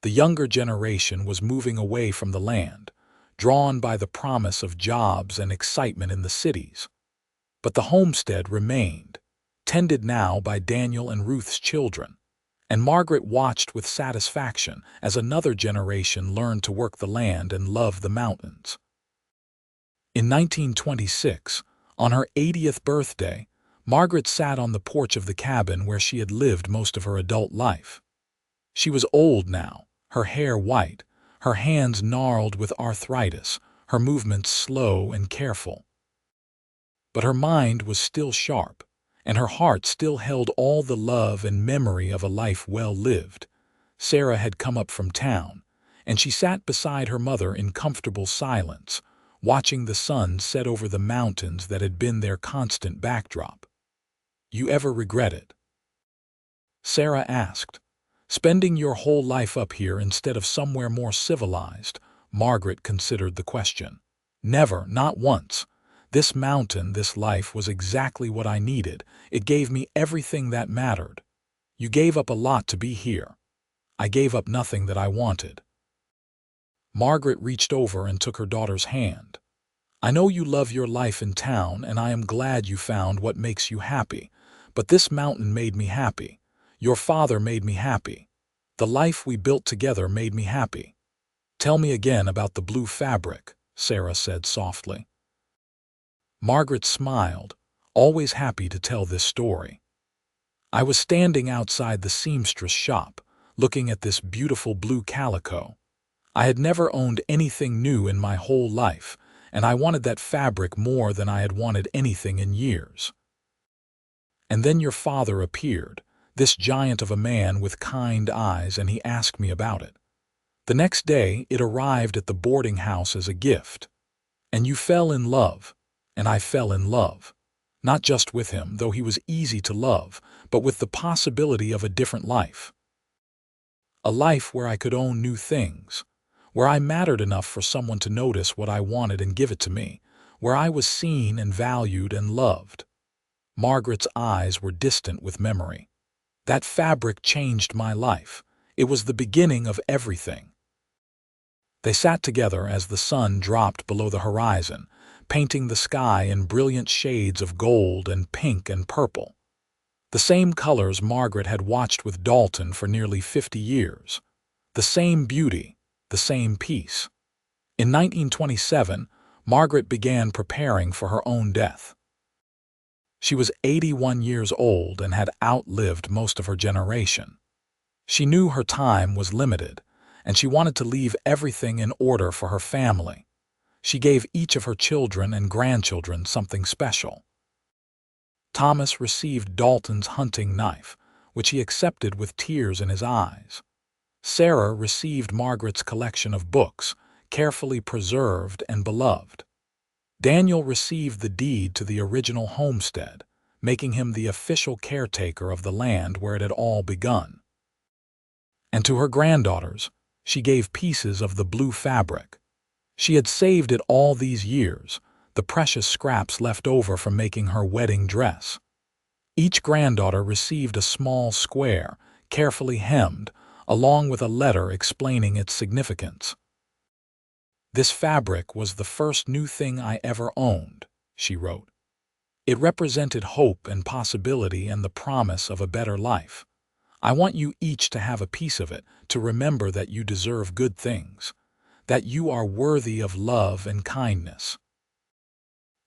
The younger generation was moving away from the land, drawn by the promise of jobs and excitement in the cities. But the homestead remained, tended now by Daniel and Ruth's children, and Margaret watched with satisfaction as another generation learned to work the land and love the mountains. In 1926, on her 80th birthday, Margaret sat on the porch of the cabin where she had lived most of her adult life. She was old now, her hair white, her hands gnarled with arthritis, her movements slow and careful. But her mind was still sharp, and her heart still held all the love and memory of a life well lived. Sarah had come up from town, and she sat beside her mother in comfortable silence, watching the sun set over the mountains that had been their constant backdrop. "You ever regret it?" Sarah asked. "Spending your whole life up here instead of somewhere more civilized?" Margaret considered the question. "Never, not once. This mountain, this life was exactly what I needed. It gave me everything that mattered. You gave up a lot to be here. I gave up nothing that I wanted." Margaret reached over and took her daughter's hand. "I know you love your life in town, and I am glad you found what makes you happy. But this mountain made me happy. Your father made me happy. The life we built together made me happy." "Tell me again about the blue fabric," Sarah said softly. Margaret smiled, always happy to tell this story. "I was standing outside the seamstress shop, looking at this beautiful blue calico. I had never owned anything new in my whole life, and I wanted that fabric more than I had wanted anything in years. And then your father appeared, this giant of a man with kind eyes, and he asked me about it. The next day it arrived at the boarding house as a gift. And you fell in love, and I fell in love. Not just with him, though he was easy to love, but with the possibility of a different life. A life where I could own new things, where I mattered enough for someone to notice what I wanted and give it to me, where I was seen and valued and loved. Margaret's eyes were distant with memory. That fabric changed my life. It was the beginning of everything. They sat together as the sun dropped below the horizon, painting the sky in brilliant shades of gold and pink and purple. The same colors Margaret had watched with Dalton for nearly 50 years. The same beauty, the same peace. In 1927, Margaret began preparing for her own death. She was 81 years old and had outlived most of her generation. She knew her time was limited, and she wanted to leave everything in order for her family. She gave each of her children and grandchildren something special. Thomas received Dalton's hunting knife, which he accepted with tears in his eyes. Sarah received Margaret's collection of books, carefully preserved and beloved. Daniel received the deed to the original homestead, making him the official caretaker of the land where it had all begun. And to her granddaughters, she gave pieces of the blue fabric. She had saved it all these years, the precious scraps left over from making her wedding dress. Each granddaughter received a small square, carefully hemmed, along with a letter explaining its significance. "This fabric was the first new thing I ever owned," she wrote. "It represented hope and possibility and the promise of a better life. I want you each to have a piece of it, to remember that you deserve good things, that you are worthy of love and kindness,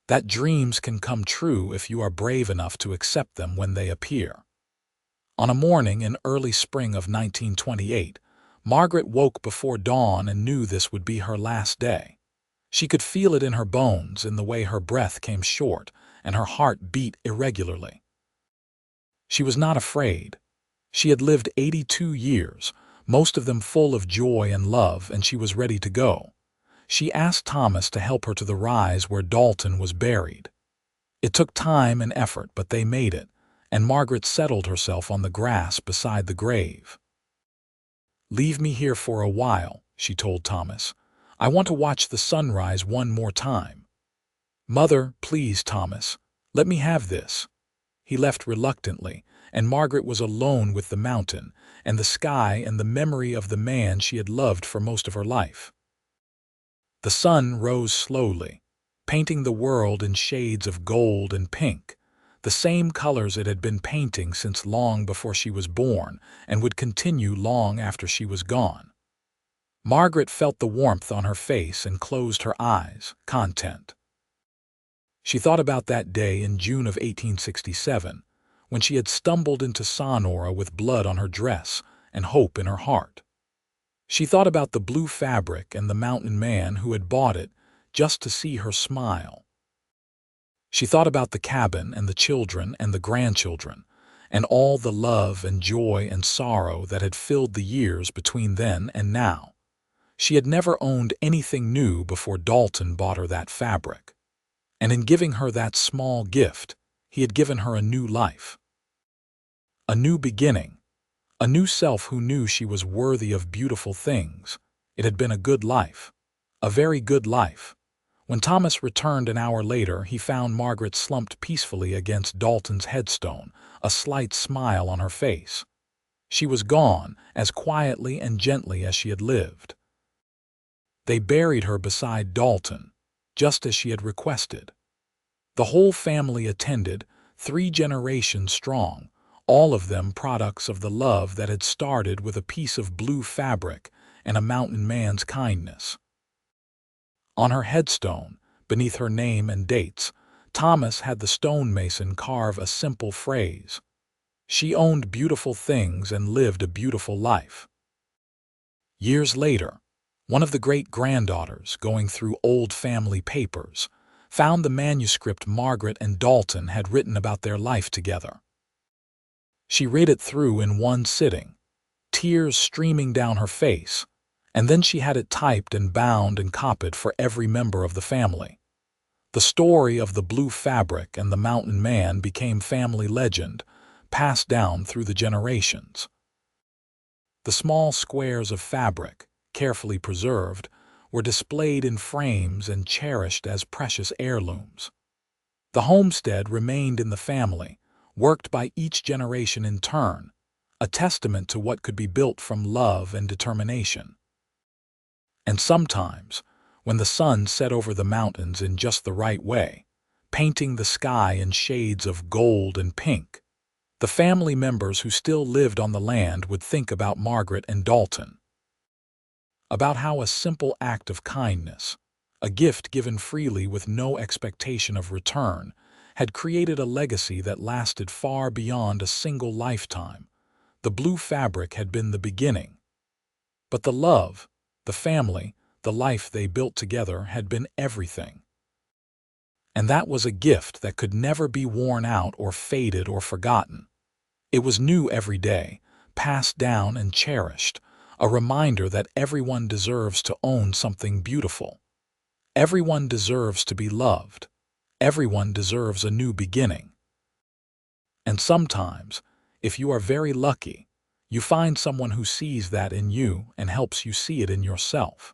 that dreams can come true if you are brave enough to accept them when they appear." On a morning in early spring of 1928, Margaret woke before dawn and knew this would be her last day. She could feel it in her bones, in the way her breath came short and her heart beat irregularly. She was not afraid. She had lived 82 years, most of them full of joy and love, and she was ready to go. She asked Thomas to help her to the rise where Dalton was buried. It took time and effort, but they made it, and Margaret settled herself on the grass beside the grave. "Leave me here for a while," she told Thomas. "I want to watch the sunrise one more time." "Mother, please, Thomas, let me have this." He left reluctantly, and Margaret was alone with the mountain and the sky and the memory of the man she had loved for most of her life. The sun rose slowly, painting the world in shades of gold and pink, the same colors it had been painting since long before she was born and would continue long after she was gone. Margaret felt the warmth on her face and closed her eyes, content. She thought about that day in June of 1867, when she had stumbled into Sonora with blood on her dress and hope in her heart. She thought about the blue fabric and the mountain man who had bought it just to see her smile. She thought about the cabin and the children and the grandchildren, and all the love and joy and sorrow that had filled the years between then and now. She had never owned anything new before Dalton bought her that fabric. And in giving her that small gift, he had given her a new life. A new beginning, a new self who knew she was worthy of beautiful things. It had been a good life, a very good life. When Thomas returned an hour later, he found Margaret slumped peacefully against Dalton's headstone, a slight smile on her face. She was gone, as quietly and gently as she had lived. They buried her beside Dalton, just as she had requested. The whole family attended, 3 generations strong, all of them products of the love that had started with a piece of blue fabric and a mountain man's kindness. On her headstone, beneath her name and dates, Thomas had the stonemason carve a simple phrase: "She owned beautiful things and lived a beautiful life." Years later, one of the great-granddaughters, going through old family papers, found the manuscript Margaret and Dalton had written about their life together. She read it through in one sitting, tears streaming down her face, and then she had it typed and bound and copied for every member of the family. The story of the blue fabric and the mountain man became family legend, passed down through the generations. The small squares of fabric, carefully preserved, were displayed in frames and cherished as precious heirlooms. The homestead remained in the family, worked by each generation in turn, a testament to what could be built from love and determination. And sometimes, when the sun set over the mountains in just the right way, painting the sky in shades of gold and pink, the family members who still lived on the land would think about Margaret and Dalton, about how a simple act of kindness, a gift given freely with no expectation of return, had created a legacy that lasted far beyond a single lifetime. The blue fabric had been the beginning, but the love, the family, the life they built together had been everything. And that was a gift that could never be worn out or faded or forgotten. It was new every day, passed down and cherished, a reminder that everyone deserves to own something beautiful. Everyone deserves to be loved. Everyone deserves a new beginning. And sometimes, if you are very lucky, you find someone who sees that in you and helps you see it in yourself.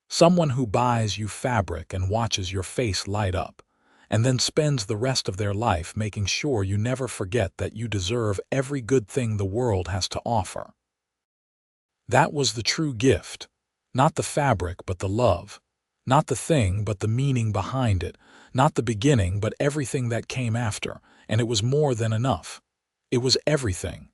Someone who buys you fabric and watches your face light up, and then spends the rest of their life making sure you never forget that you deserve every good thing the world has to offer. That was the true gift, not the fabric but the love, not the thing but the meaning behind it, not the beginning but everything that came after, and it was more than enough. It was everything.